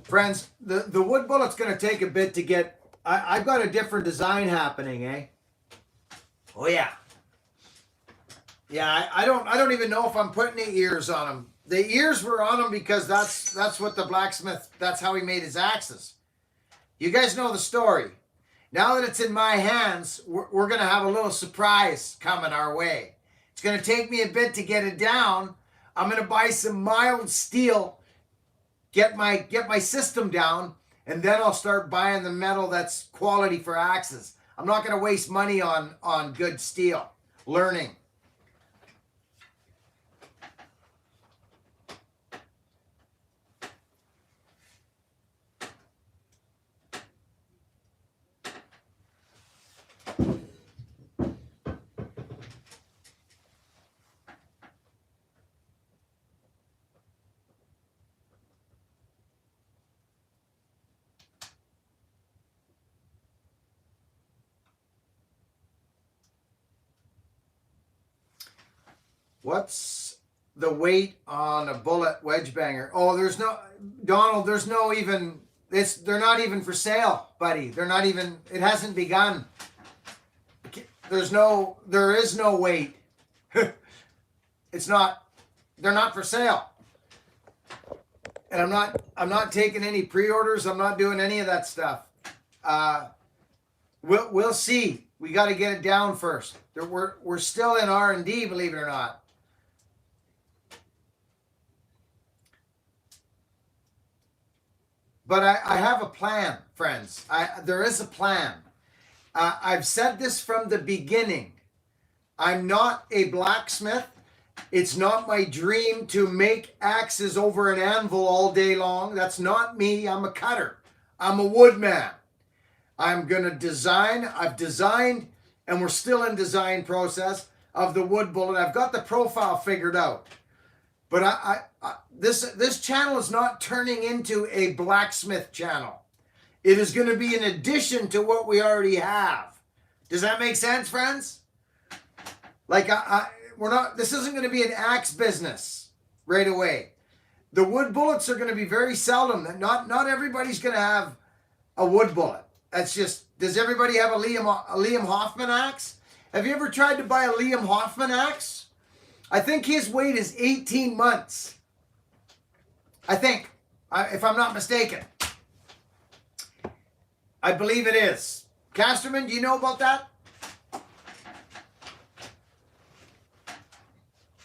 Friends, the wood bullet's going to take a bit to get... I've got a different design happening, eh? Oh, yeah. Yeah, I don't even know if I'm putting the ears on them. The ears were on them because that's what the blacksmith... That's how he made his axes. You guys know the story. Now that it's in my hands, we're going to have a little surprise coming our way. It's going to take me a bit to get it down. I'm going to buy some mild steel, get my system down, and then I'll start buying the metal that's quality for axes. I'm not going to waste money on good steel. Learning. What's the weight on a bullet wedge banger? Oh, there's no, Donald, there's no even, they're not even for sale, buddy. They're not even, it hasn't begun. There is no weight. It's not, they're not for sale. And I'm not taking any pre-orders. I'm not doing any of that stuff. We'll see. We got to get it down first. We're still in R&D, believe it or not. But I have a plan, friends. There is a plan. I've said this from the beginning. I'm not a blacksmith. It's not my dream to make axes over an anvil all day long. That's not me. I'm a cutter. I'm a woodman. I'm going to design. I've designed, and we're still in design process of the wood bullet. I've got the profile figured out. But this channel is not turning into a blacksmith channel. It is going to be in addition to what we already have. Does that make sense, friends? Like we're not. This isn't going to be an axe business right away. The wood bullets are going to be very seldom. Not everybody's going to have a wood bullet. That's just. Does everybody have a Liam Hoffman axe? Have you ever tried to buy a Liam Hoffman axe? I think his weight is 18 months. I think, if I'm not mistaken. I believe it is. Casterman, do you know about that?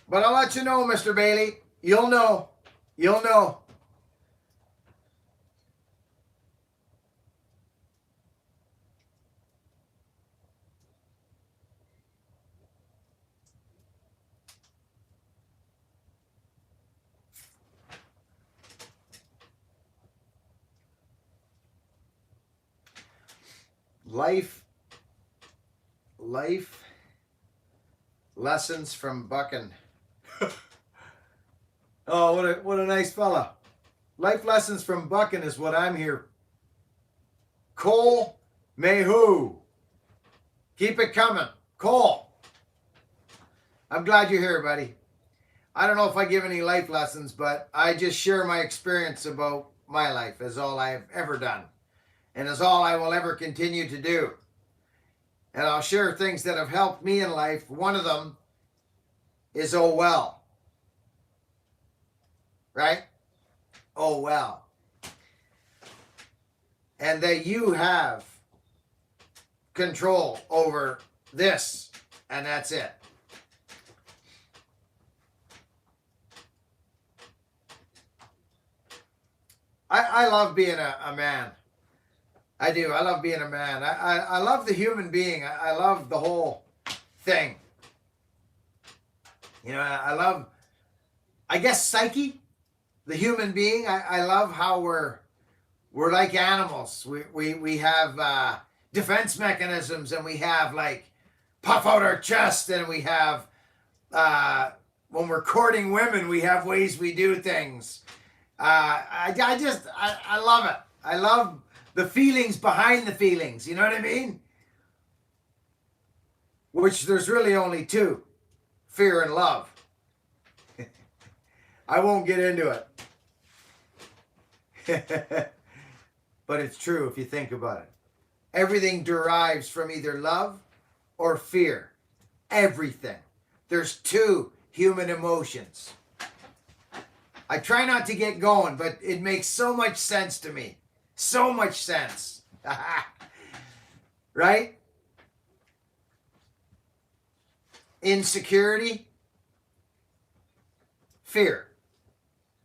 But I'll let you know, Mr. Bailey. You'll know. You'll know. Life lessons from Buckin. Oh, what a nice fella. Life lessons from Buckin is what I'm here. Cole Mayhew. Keep it coming. Cole. I'm glad you're here, buddy. I don't know if I give any life lessons, but I just share my experience about my life as all I've ever done. And is all I will ever continue to do. And I'll share things that have helped me in life. One of them is oh well. Right? Oh well. And that you have control over this. And that's it. I love being a man. I do. I love being a man. I love the human being. I love the whole thing. You know, I love, I guess, psyche, the human being. I love how we're like animals. We have defense mechanisms, and we have like puff out our chest, and we have when we're courting women, we have ways we do things. I love it. I love the feelings behind the feelings, you know what I mean? Which there's really only two, fear and love. I won't get into it. But it's true if you think about it. Everything derives from either love or fear. Everything. There's two human emotions. I try not to get going, but it makes so much sense to me. So much sense. Right? Insecurity. Fear.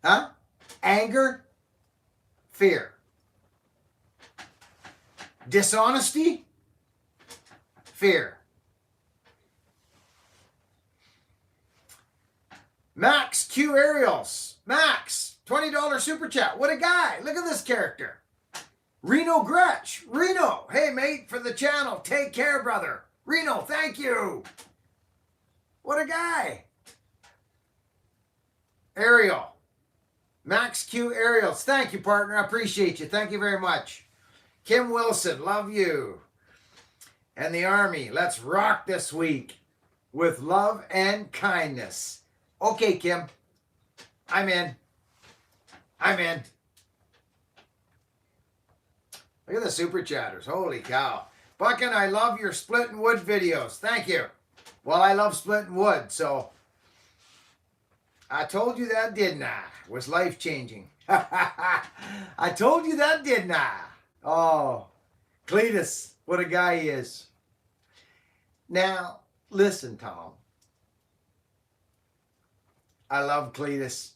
Huh? Anger. Fear. Dishonesty. Fear. Max Q Ariels. Max, $20 super chat. What a guy. Look at this character. Reno Gretsch. Reno, hey mate, for the channel. Take care, brother. Reno, thank you. What a guy. Ariel. Max Q Ariels. Thank you, partner. I appreciate you. Thank you very much. Kim Wilson, love you. And the Army, let's rock this week with love and kindness. Okay, Kim. I'm in. I'm in. Look at the super chatters. Holy cow. Buckin, I love your splitting wood videos. Thank you. Well, I love splitting wood, so I told you that, didn't I? Was life-changing. I told you that, didn't I? Oh, Cletus, what a guy he is. Now, listen, Tom. I love Cletus.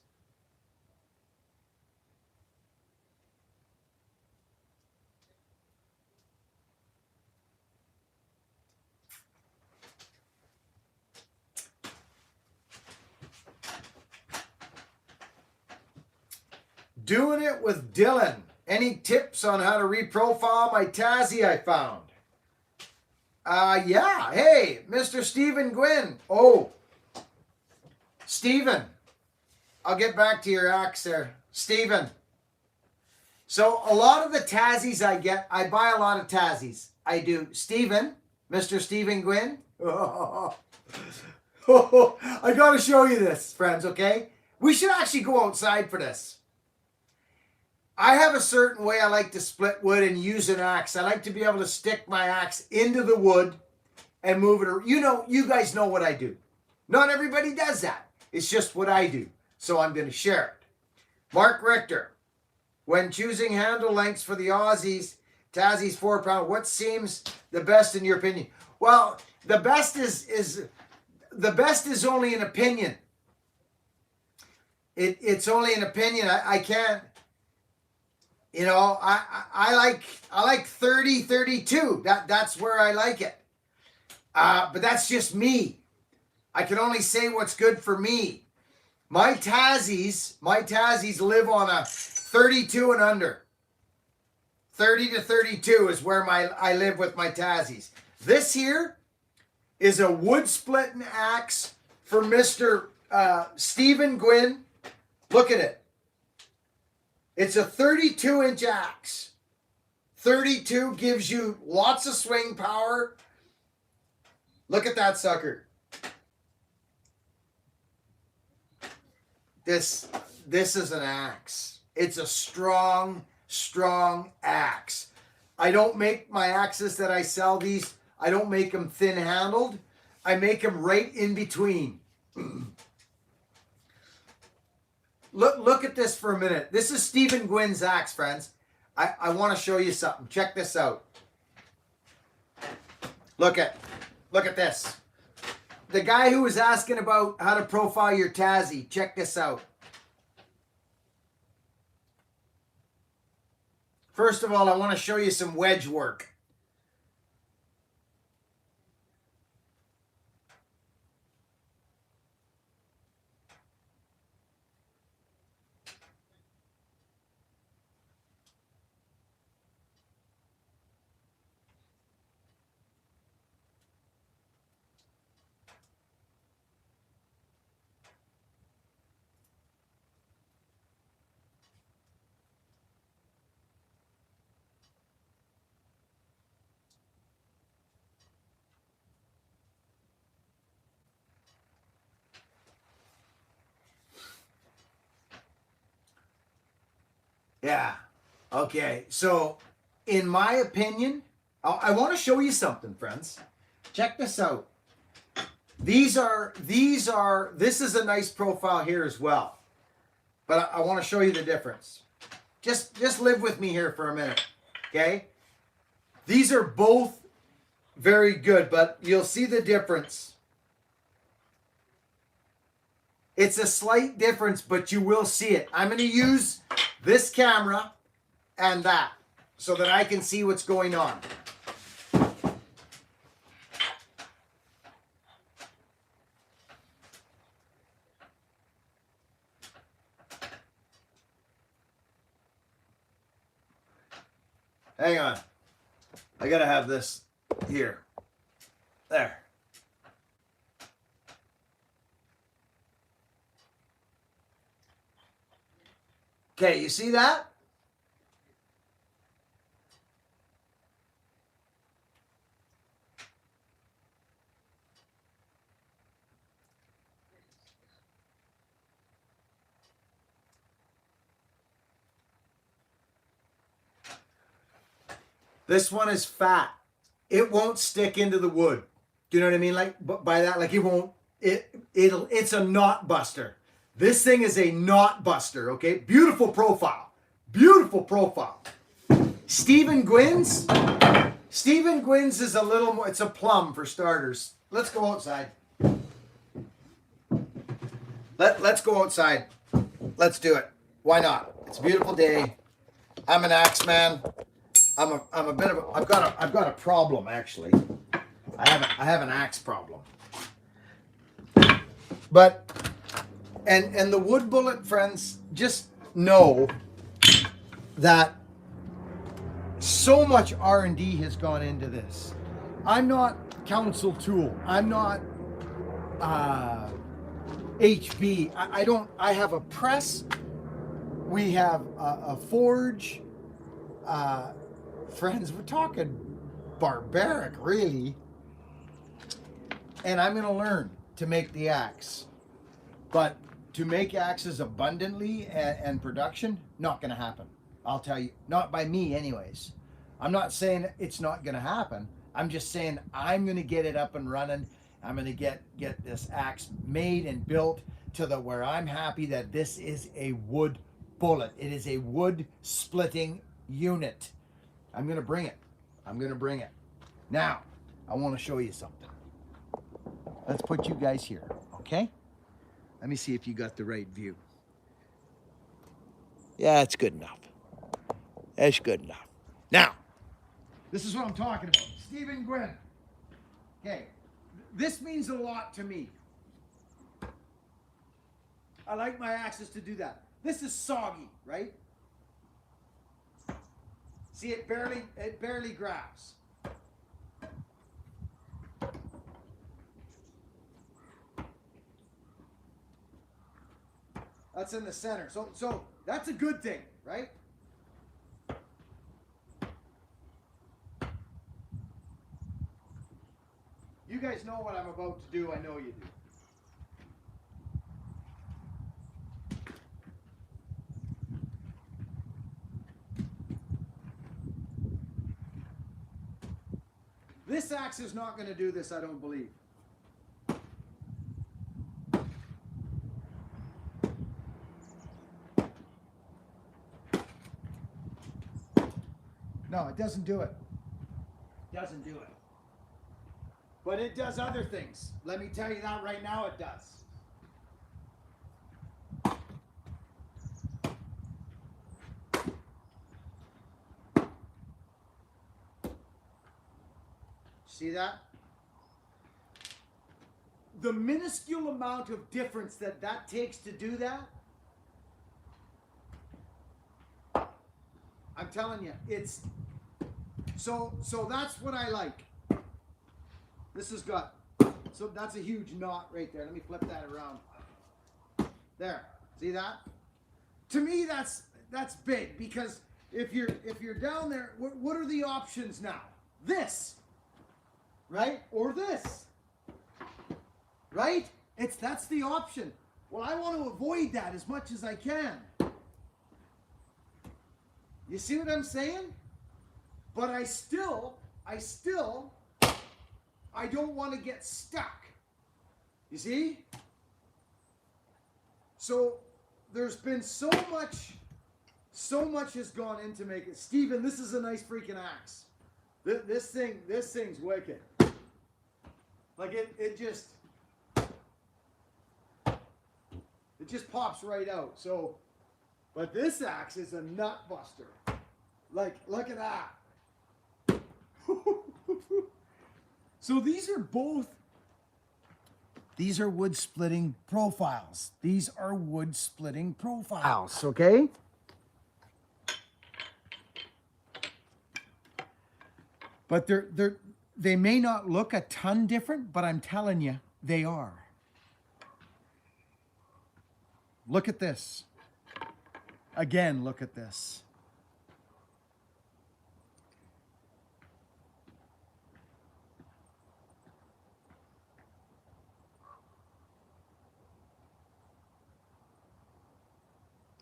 Doing it with Dylan. Any tips on how to reprofile my Tassie I found? Yeah. Hey, Mr. Stephen Gwynn. Oh, Stephen. I'll get back to your axe there. Stephen. So a lot of the Tassies I get, I buy a lot of Tassies. I do. Stephen, Mr. Stephen Gwynn. I got to show you this, friends, okay? We should actually go outside for this. I have a certain way I like to split wood and use an axe. I like to be able to stick my axe into the wood and move it. You guys know what I do. Not everybody does that. It's just what I do. So I'm going to share it. Mark Richter, when choosing handle lengths for the Aussies, Tassie's 4-pound, what seems the best in your opinion? Well, the best is only an opinion. It's only an opinion. I can't. I like 30, 32. That's where I like it. But that's just me. I can only say what's good for me. My Tassies live on a 32 and under. 30 to 32 is where I live with my Tassies. This here is a wood splitting axe for Mr. Stephen Gwynn. Look at it. It's a 32-inch axe. 32 gives you lots of swing power. Look at that sucker. This is an axe. It's a strong axe. I don't make my axes that I sell these, I don't make them thin-handled. I make them right in between. Look at this for a minute. This is Stephen Gwynn's axe, friends. I want to show you something. Check this out. Look at this. The guy who was asking about how to profile your Tassie, check this out. First of all, I want to show you some wedge work. Yeah. Okay. So, in my opinion, I want to show you something, friends. Check this out. This is a nice profile here as well. But I want to show you the difference. Just live with me here for a minute. Okay? These are both very good, but you'll see the difference. It's a slight difference, but you will see it. I'm going to use this camera and that so that I can see what's going on. Hang on. I got to have this here. There. Okay, you see that? This one is fat. It won't stick into the wood. Do you know what I mean? Like by that, like it won't. It's a knot buster. This thing is a knot buster. Okay, beautiful profile. Beautiful profile. Stephen Gwynn's. Stephen Gwynn's is a little more. It's a plum for starters. Let's go outside. Let's go outside. Let's do it. Why not? It's a beautiful day. I'm an axe man. I'm a bit of a, I've got a problem actually. I have an axe problem. But and the wood bullet friends, just know that so much R&D has gone into this. I'm not Council Tool. I'm not HB. I have a press. We have a forge. Friends, we're talking barbaric, really. And I'm going to learn to make the axe. But to make axes abundantly and production, not going to happen. I'll tell you, not by me anyways. I'm not saying it's not going to happen. I'm just saying I'm going to get it up and running. I'm going to get this axe made and built to the where I'm happy that this is a wood bullet. It is a wood splitting unit. I'm going to bring it. I'm going to bring it. Now, I want to show you something. Let's put you guys here, okay? Let me see if you got the right view. Yeah, it's good enough. That's good enough. Now, this is what I'm talking about. Stephen Gwynn. Okay, this means a lot to me. I like my axes to do that. This is soggy, right? See, it barely grabs. That's in the center. So that's a good thing, right? You guys know what I'm about to do. I know you do. This axe is not going to do this, I don't believe. No, it doesn't do it. Doesn't do it. But it does other things. Let me tell you that right now, it does. See that? The minuscule amount of difference that takes to do that, I'm telling you, it's so that's what I like. This has got, so that's a huge knot right there. Let me flip that around. There, see that? To me, that's big, because if you're down there, what are the options now? This, right? Or this, right? That's the option. Well, I want to avoid that as much as I can. You see what I'm saying? But I don't want to get stuck. You see? So there's been so much has gone into making. Stephen, this is a nice freaking axe. This thing's wicked. Like it just pops right out. So, but this axe is a nut buster. Like, look at that. So these are wood splitting profiles. These are wood splitting profiles, okay? But they may not look a ton different, but I'm telling you, they are. Look at this. Again, look at this.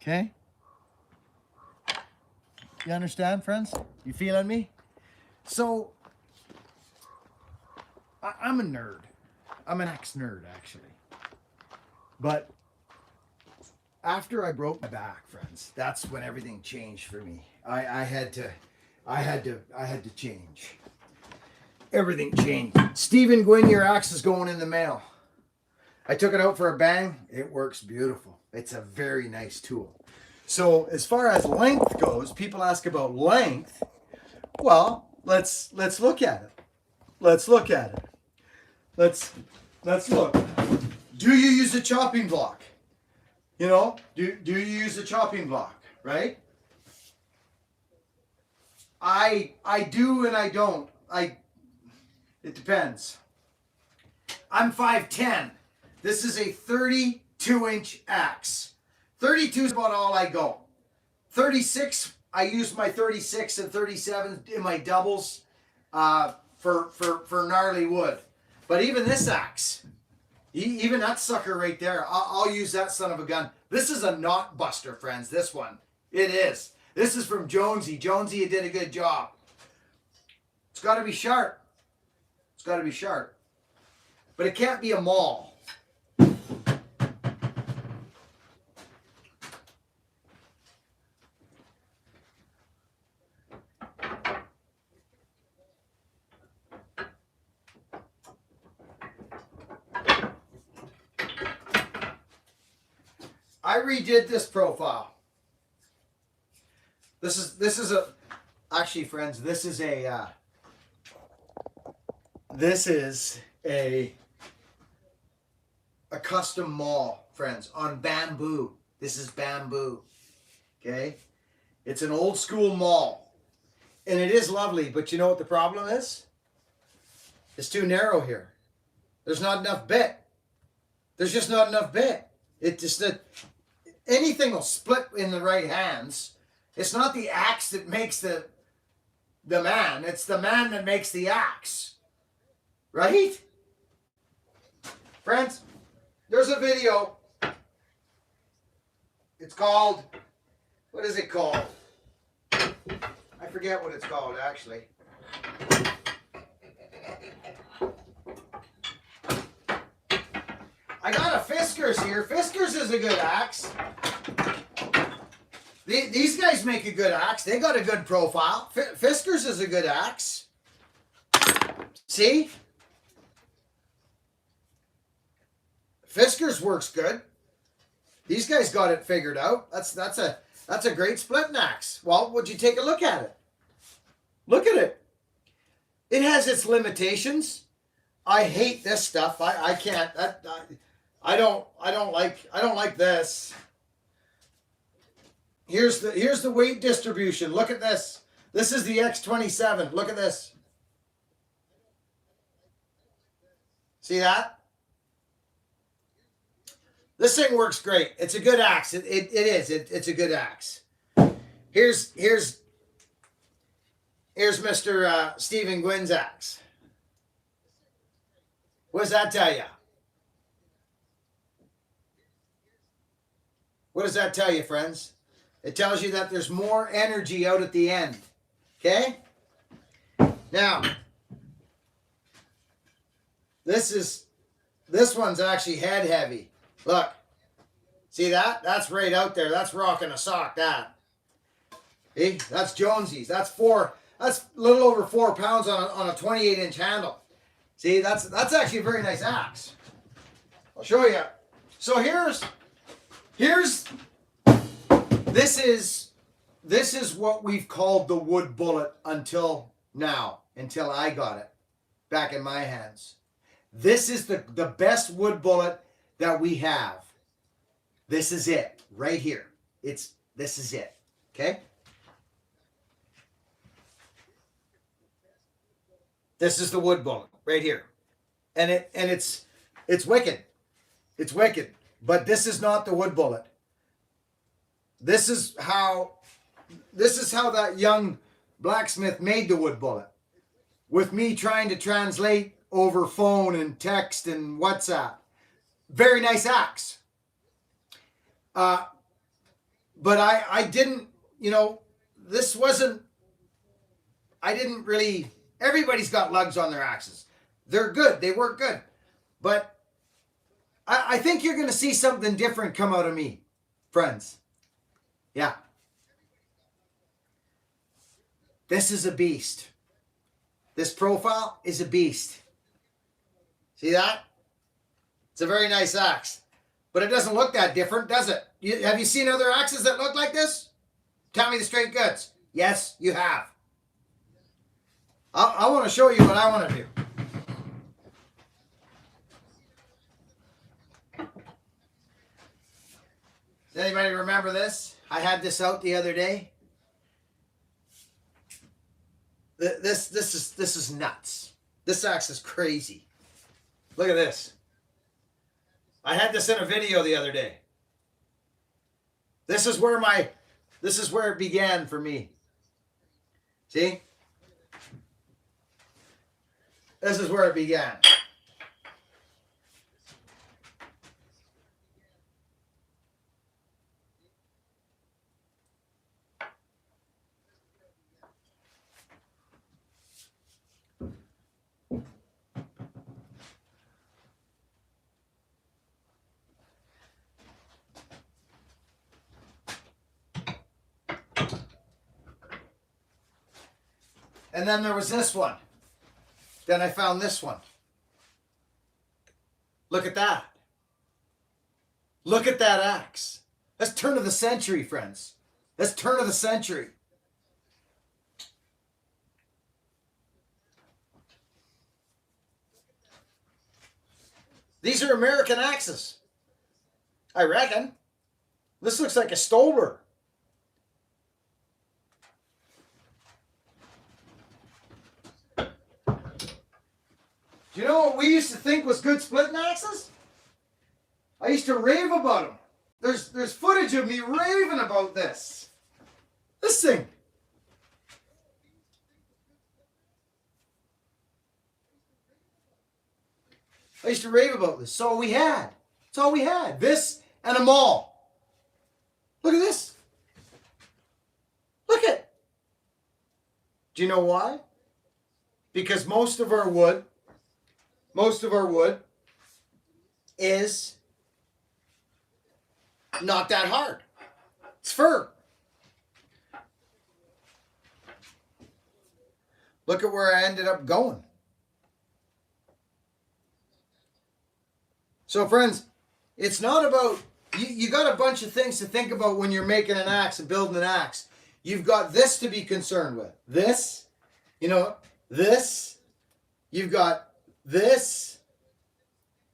Okay? You understand, friends? You feeling me? So, I'm a nerd. I'm an ex-nerd, actually. But after I broke my back, friends, that's when everything changed for me. I had to change. Everything changed. Stephen Gwynn, your axe is going in the mail. I took it out for a bang. It works beautiful. It's a very nice tool. So as far as length goes, people ask about length. Well, let's look at it. Let's look at it. Let's look. Do you use a chopping block? You know, do you use a chopping block, right? I do and I don't. It depends. I'm 5'10". This is a 32-inch axe. 32 is about all I go. 36, I use my 36 and 37 in my doubles for gnarly wood. But even this axe, even that sucker right there, I'll use that son of a gun. This is a knot buster, friends, this one. It is. This is from Jonesy. Jonesy, you did a good job. It's got to be sharp. It's got to be sharp. But it can't be a maul. I redid this profile. This is a actually, friends, this is a custom maul, friends, on bamboo. This is bamboo. Okay? It's an old school maul. And it is lovely, but you know what the problem is? It's too narrow here. There's not enough bit. There's just not enough bit. It just anything will split in the right hands. It's not the axe that makes the man. It's the man that makes the axe. Right? Friends, there's a video. It's called, what is it called? I forget what it's called, actually. I got a Fiskars here. Fiskars is a good axe. These guys make a good axe. They got a good profile. Fiskars is a good axe. See? Fiskars works good. These guys got it figured out. That's a great splitting axe. Well, would you take a look at it? Look at it. It has its limitations. I hate this stuff. I can't. I don't like this. Here's the weight distribution. Look at this. This is the X27. Look at this. See that? This thing works great. It's a good axe. It is. It's a good axe. Here's Mr. Stephen Gwynn's axe. What does that tell you? What does that tell you, friends? It tells you that there's more energy out at the end. Okay? Now, this one's actually head heavy. Look. See that? That's right out there. That's rocking a sock, that. See? That's Jonesy's. That's four That's a little over 4 pounds on a 28-inch handle. See, that's actually a very nice axe. I'll show you. So here's this is what we've called the wood bullet until now, until I got it back in my hands. This is the best wood bullet that we have. This is it right here. This is it. Okay? This is the wood bullet right here. And it's wicked. It's wicked. But this is not the wood bullet. This is how that young blacksmith made the wood bullet. With me trying to translate over phone and text and WhatsApp. Very nice axe. But I didn't, this wasn't, I didn't really, everybody's got lugs on their axes. They're good. They work good. But I think you're going to see something different come out of me, friends. Yeah. This is a beast. This profile is a beast. See that? It's a very nice axe. But it doesn't look that different, does it? Have you seen other axes that look like this? Tell me the straight goods. Yes, you have. I want to show you what I want to do. Does anybody remember this? I had this out the other day. This is nuts. This axe is crazy. Look at this. I had this in a video the other day. This is where it began for me. See? This is where it began. And then there was this one. Then I found this one. Look at that. Look at that axe. That's turn of the century, friends. That's turn of the century. These are American axes. I reckon. This looks like a Stoller. Do you know what we used to think was good splitting axes? I used to rave about them. There's footage of me raving about this. This thing. I used to rave about this. It's all we had. It's all we had. This and a maul. Look at this. Look at. Do you know why? Because most of our wood is not that hard. It's fir. Look at where I ended up going. So friends, it's not about, you got a bunch of things to think about when you're making an axe and building an axe. You've got this to be concerned with. This, this, you've got this,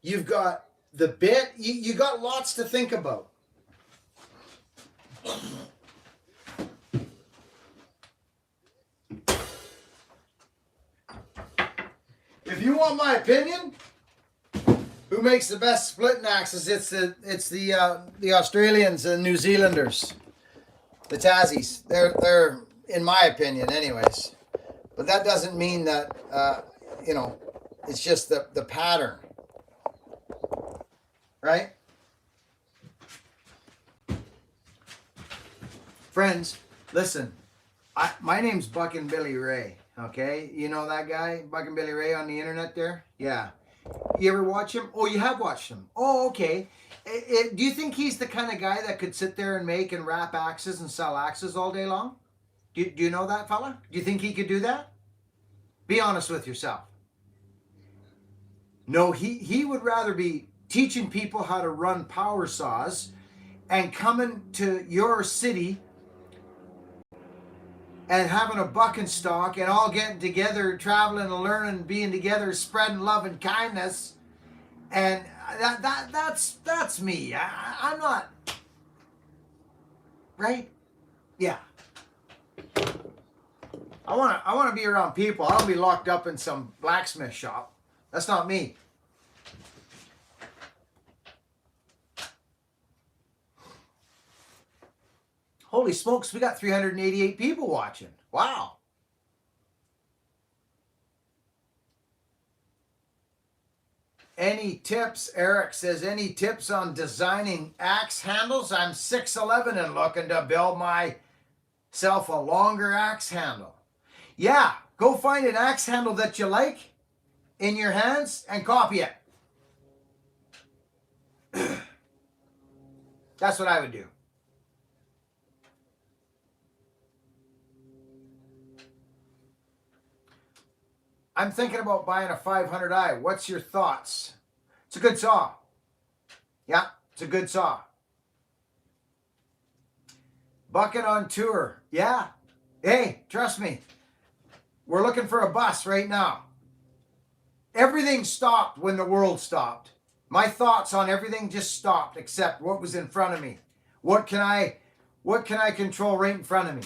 you've got the bit, you got lots to think about. If you want my opinion, who makes the best splitting axes? It's the Australians and New Zealanders, the Tassies. They're in my opinion, anyways. But that doesn't mean that it's just the pattern, right? Friends, listen. My name's Buckin' Billy Ray. Okay, you know that guy, Buckin' Billy Ray, on the internet there? Yeah. You ever watch him? Oh, you have watched him. Oh, okay. Do you think he's the kind of guy that could sit there and make and wrap axes and sell axes all day long? Do you know that fella? Do you think he could do that? Be honest with yourself. No, he would rather be teaching people how to run power saws and coming to your city and having a buck and stock and all getting together, traveling and learning, being together, spreading love and kindness. And that's me. I'm not, right? Yeah. I want to be around people. I don't be locked up in some blacksmith shop. That's not me. Holy smokes, we got 388 people watching. Wow. Any tips? Eric says, any tips on designing axe handles? I'm 6'11" and looking to build myself a longer axe handle. Yeah, go find an axe handle that you like in your hands and copy it. That's what I would do. I'm thinking about buying a 500i. What's your thoughts? It's a good saw. Yeah, it's a good saw. Bucket on tour. Yeah. Hey, trust me. We're looking for a bus right now. Everything stopped when the world stopped. My thoughts on everything just stopped except what was in front of me. What can I control right in front of me?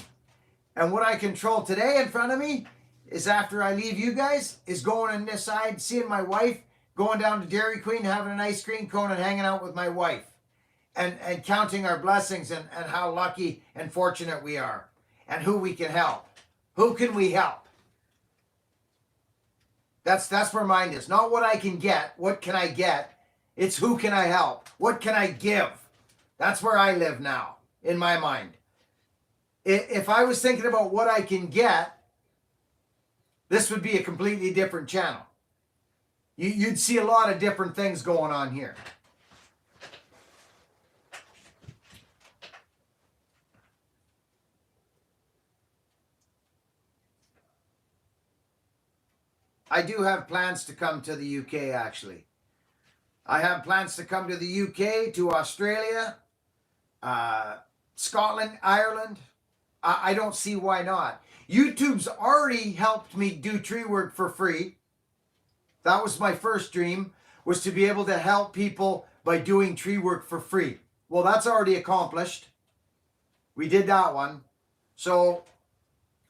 And what I control today in front of me is, after I leave you guys, is going on this side, seeing my wife, going down to Dairy Queen, having an ice cream cone and hanging out with my wife. And counting our blessings and how lucky and fortunate we are. And who we can help. Who can we help? That's where mine is. Not what I can get. What can I get? It's who can I help? What can I give? That's where I live now, in my mind. If I was thinking about what I can get, this would be a completely different channel. You'd see a lot of different things going on here. I do have plans to come to the UK, actually. I have plans to come to the UK, to Australia, Scotland, Ireland. I don't see why not. YouTube's already helped me do tree work for free. That was my first dream, was to be able to help people by doing tree work for free. Well, that's already accomplished. We did that one. So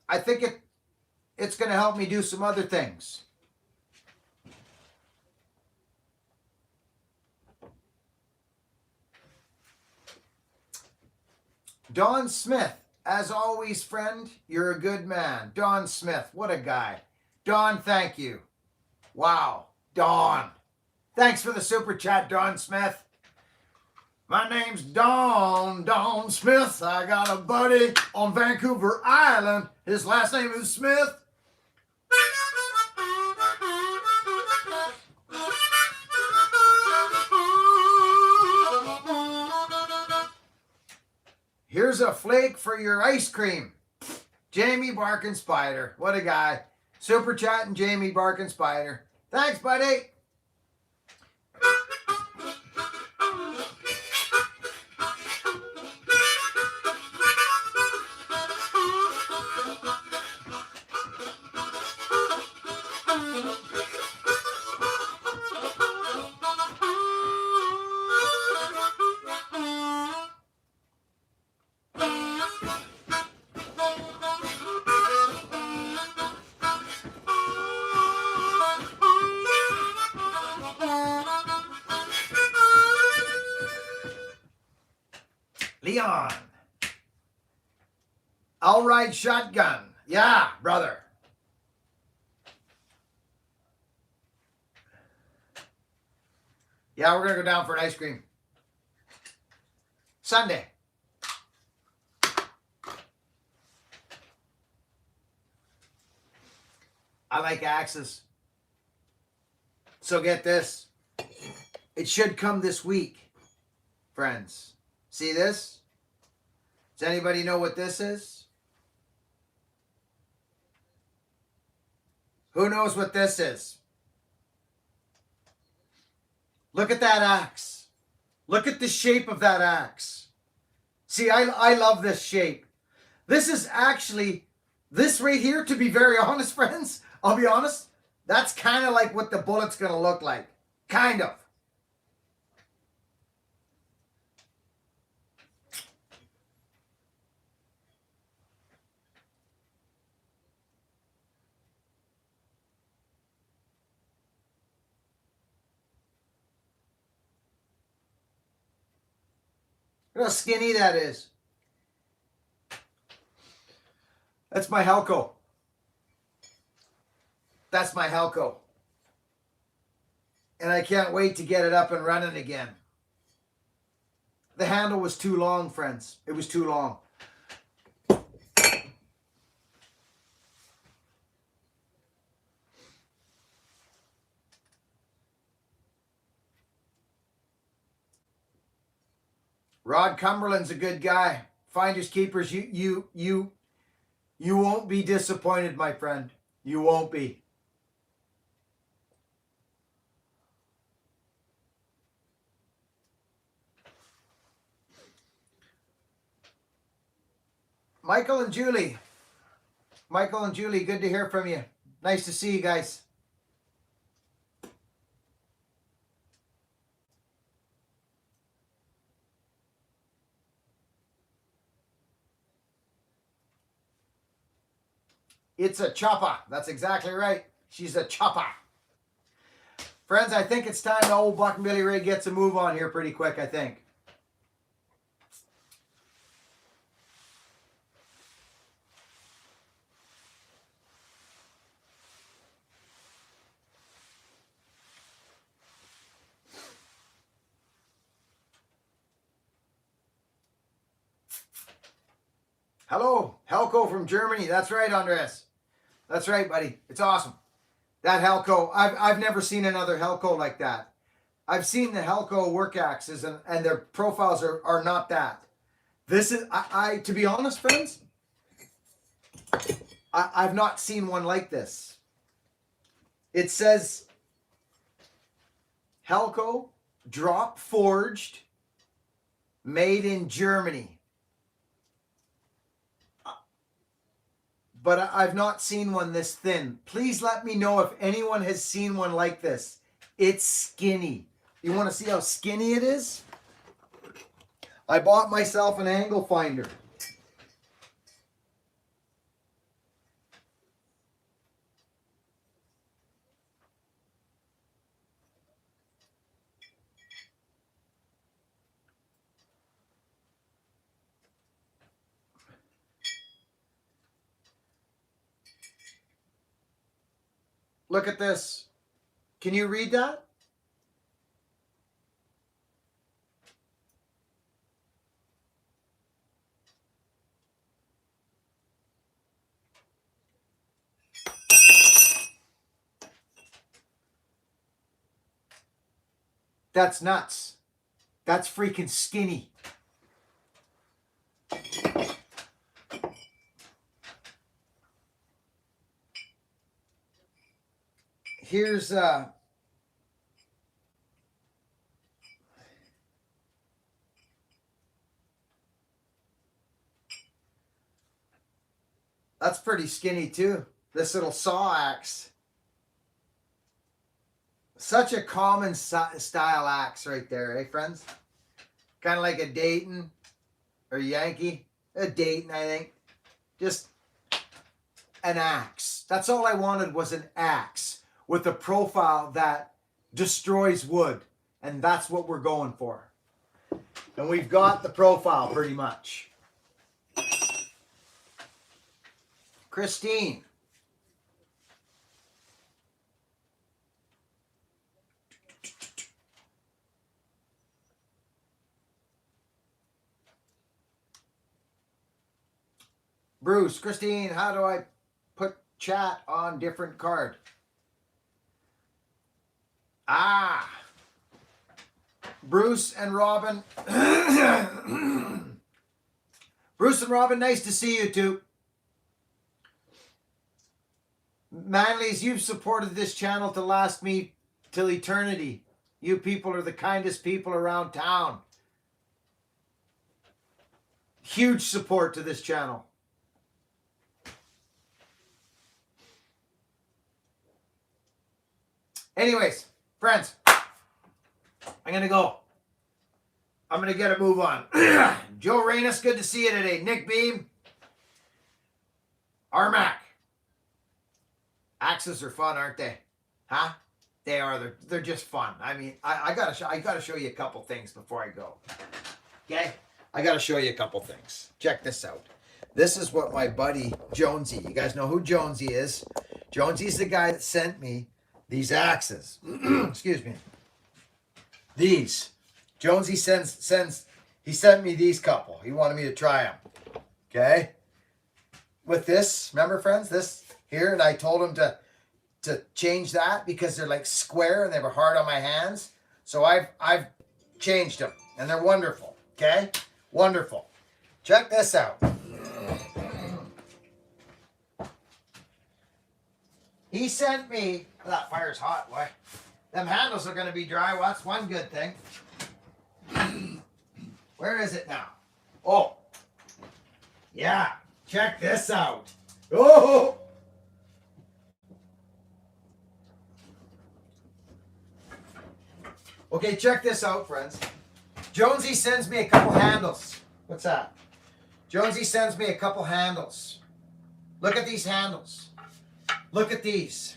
I think it's going to help me do some other things. Don Smith, as always, friend, you're a good man. Don Smith, what a guy. Don, thank you. Wow, Don. Thanks for the super chat, Don Smith. My name's Don Smith. I got a buddy on Vancouver Island. His last name is Smith. Here's a flake for your ice cream. Jamie Barkin Spider. What a guy. Super chat and Jamie Barkin Spider. Thanks, buddy. Leon. I'll ride shotgun. Yeah, brother. Yeah, we're going to go down for an ice cream. Sunday. I like axes. So get this. It should come this week, friends. See this? Does anybody know what this is? Who knows what this is? Look at that axe. Look at the shape of that axe. See, I love this shape. This is actually, this right here, to be very honest, friends, I'll be honest, that's kind of like what the bullet's going to look like. Kind of. Look how skinny that is. That's my Helco. That's my Helco. And I can't wait to get it up and running again. The handle was too long, friends. It was too long. Rod Cumberland's a good guy. Finders keepers, you won't be disappointed, my friend. You won't be. Michael and Julie. Michael and Julie, good to hear from you. Nice to see you guys. It's a chopper. That's exactly right. She's a chopper. Friends, I think it's time the old Buck and Billy Ray gets a move on here pretty quick, I think. Hello, Helco from Germany. That's right, Andres. That's right, buddy. It's awesome. That Helco, I've never seen another Helco like that. I've seen the Helco work axes and their profiles are not that. This is, I to be honest, friends, I've not seen one like this. It says Helco, drop forged, made in Germany. But I've not seen one this thin. Please let me know if anyone has seen one like this. It's skinny. You want to see how skinny it is? I bought myself an angle finder. Look at this. Can you read that? That's nuts. That's freaking skinny. Here's that's pretty skinny too. This little saw axe. Such a common style axe right there, eh, friends? Kind of like a Dayton or Yankee. A Dayton, I think. Just an axe. That's all I wanted was an axe with a profile that destroys wood. And that's what we're going for. And we've got the profile pretty much. Christine. Bruce, Christine, how do I put chat on different card? Ah. Bruce and Robin. Bruce and Robin, nice to see you too. Manleys, you've supported this channel to last me till eternity. You people are the kindest people around town. Huge support to this channel. Anyways, friends, I'm going to go. I'm going to get a move on. Joe Reynos, good to see you today. Nick Beam. Armac. Axes are fun, aren't they? Huh? They are. They're just fun. I mean, I gotta show you a couple things before I go. Okay? I gotta show you a couple things. Check this out. This is what my buddy Jonesy. You guys know who Jonesy is? Jonesy's the guy that sent me these axes. Excuse me. These. Jonesy he sent me these couple. He wanted me to try them. Okay? With this, remember friends, this here, and I told him to change that because they're like square and they were hard on my hands. So I've changed them and they're wonderful. Okay? Wonderful. Check this out. He sent me, that fire's hot, boy. Them handles are going to be dry. Well, that's one good thing. Where is it now? Oh. Yeah. Check this out. Oh. Okay, check this out, friends. Jonesy sends me a couple handles. What's that? Jonesy sends me a couple handles. Look at these handles. Look at these.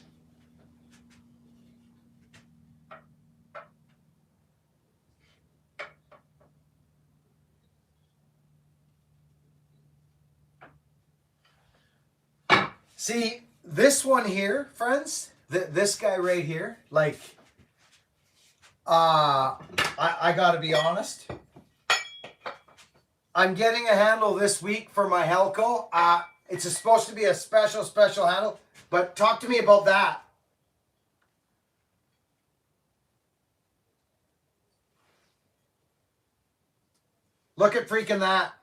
See, this one here, friends, this guy right here, like, I gotta be honest. I'm getting a handle this week for my Helco. It's supposed to be a special handle, but talk to me about that. Look at freaking that.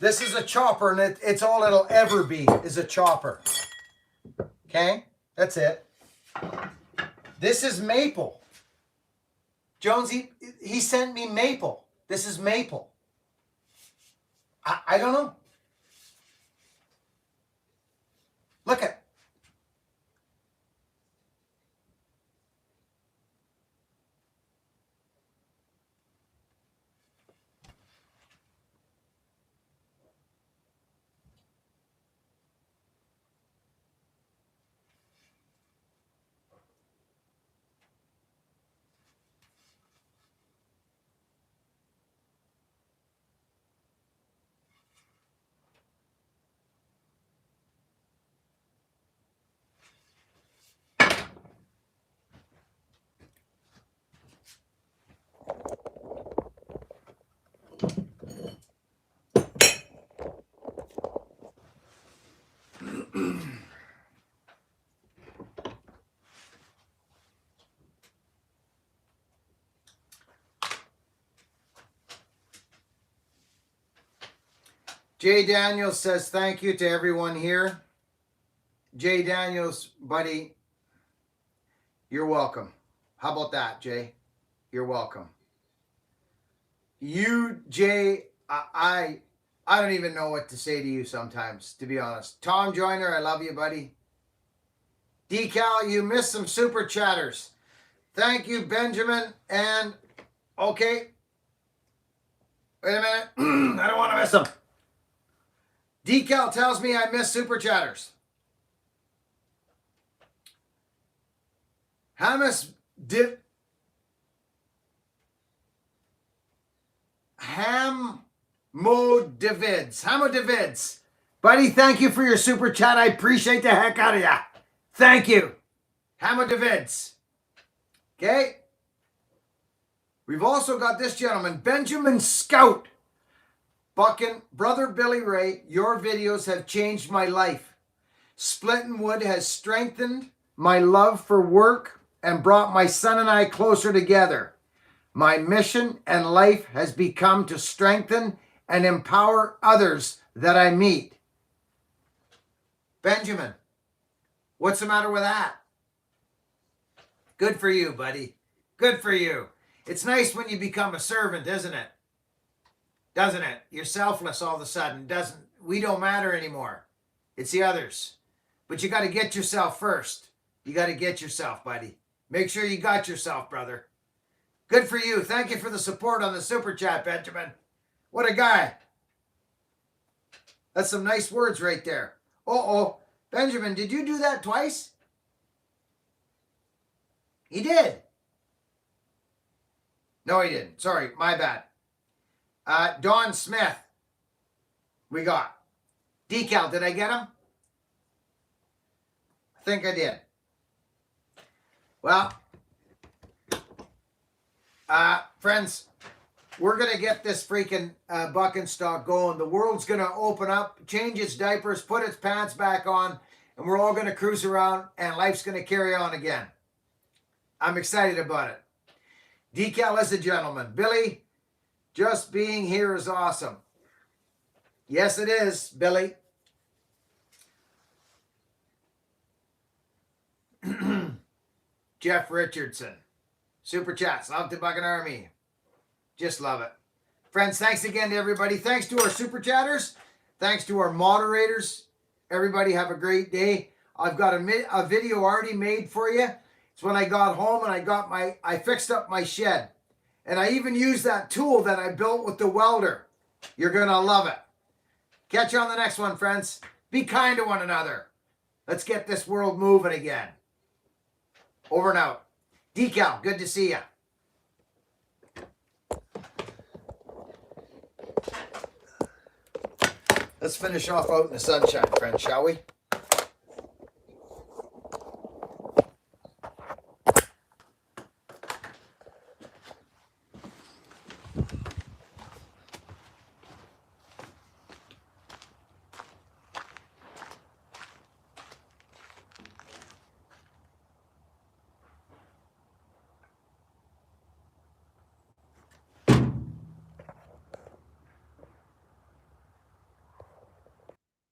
This is a chopper, and it's all it'll ever be is a chopper. Okay? That's it. This is maple. Jonesy, he sent me maple. This is maple. I don't know. Look at. Jay Daniels says thank you to everyone here. Jay Daniels, buddy, you're welcome. How about that, Jay? You're welcome. You, Jay, I don't even know what to say to you sometimes, to be honest. Tom Joyner, I love you, buddy. Decal, you missed some super chatters. Thank you, Benjamin. And, okay. Wait a minute. I don't want to miss them. Decal tells me I missed super chatters. Hamodivids. Buddy, thank you for your super chat. I appreciate the heck out of ya. Thank you. Hamodivids. Okay. We've also got this gentleman, Benjamin Scout. Buckin, Brother Billy Ray, your videos have changed my life. Splitting wood has strengthened my love for work and brought my son and I closer together. My mission and life has become to strengthen and empower others that I meet. Benjamin, what's the matter with that? Good for you, buddy. Good for you. It's nice when you become a servant, isn't it? Doesn't it? You're selfless all of a sudden. We don't matter anymore. It's the others. But you got to get yourself first. You got to get yourself, buddy. Make sure you got yourself, brother. Good for you. Thank you for the support on the super chat, Benjamin. What a guy. That's some nice words right there. Uh-oh. Benjamin, did you do that twice? He did. No, he didn't. Sorry, my bad. Don Smith. We got. Decal, did I get him? I think I did. Well, friends, we're going to get this freaking buck and stock going. The world's going to open up, change its diapers, put its pants back on, and we're all going to cruise around, and life's going to carry on again. I'm excited about it. Decal is a gentleman. Billy, just being here is awesome. Yes, it is, Billy. Jeff Richardson. Super chats. Love to Bucking Army. Just love it. Friends, thanks again to everybody. Thanks to our super chatters. Thanks to our moderators. Everybody have a great day. I've got a video already made for you. It's when I got home and I fixed up my shed. And I even used that tool that I built with the welder. You're going to love it. Catch you on the next one, friends. Be kind to one another. Let's get this world moving again. Over and out. Decal, good to see you. Let's finish off out in the sunshine, friends, shall we?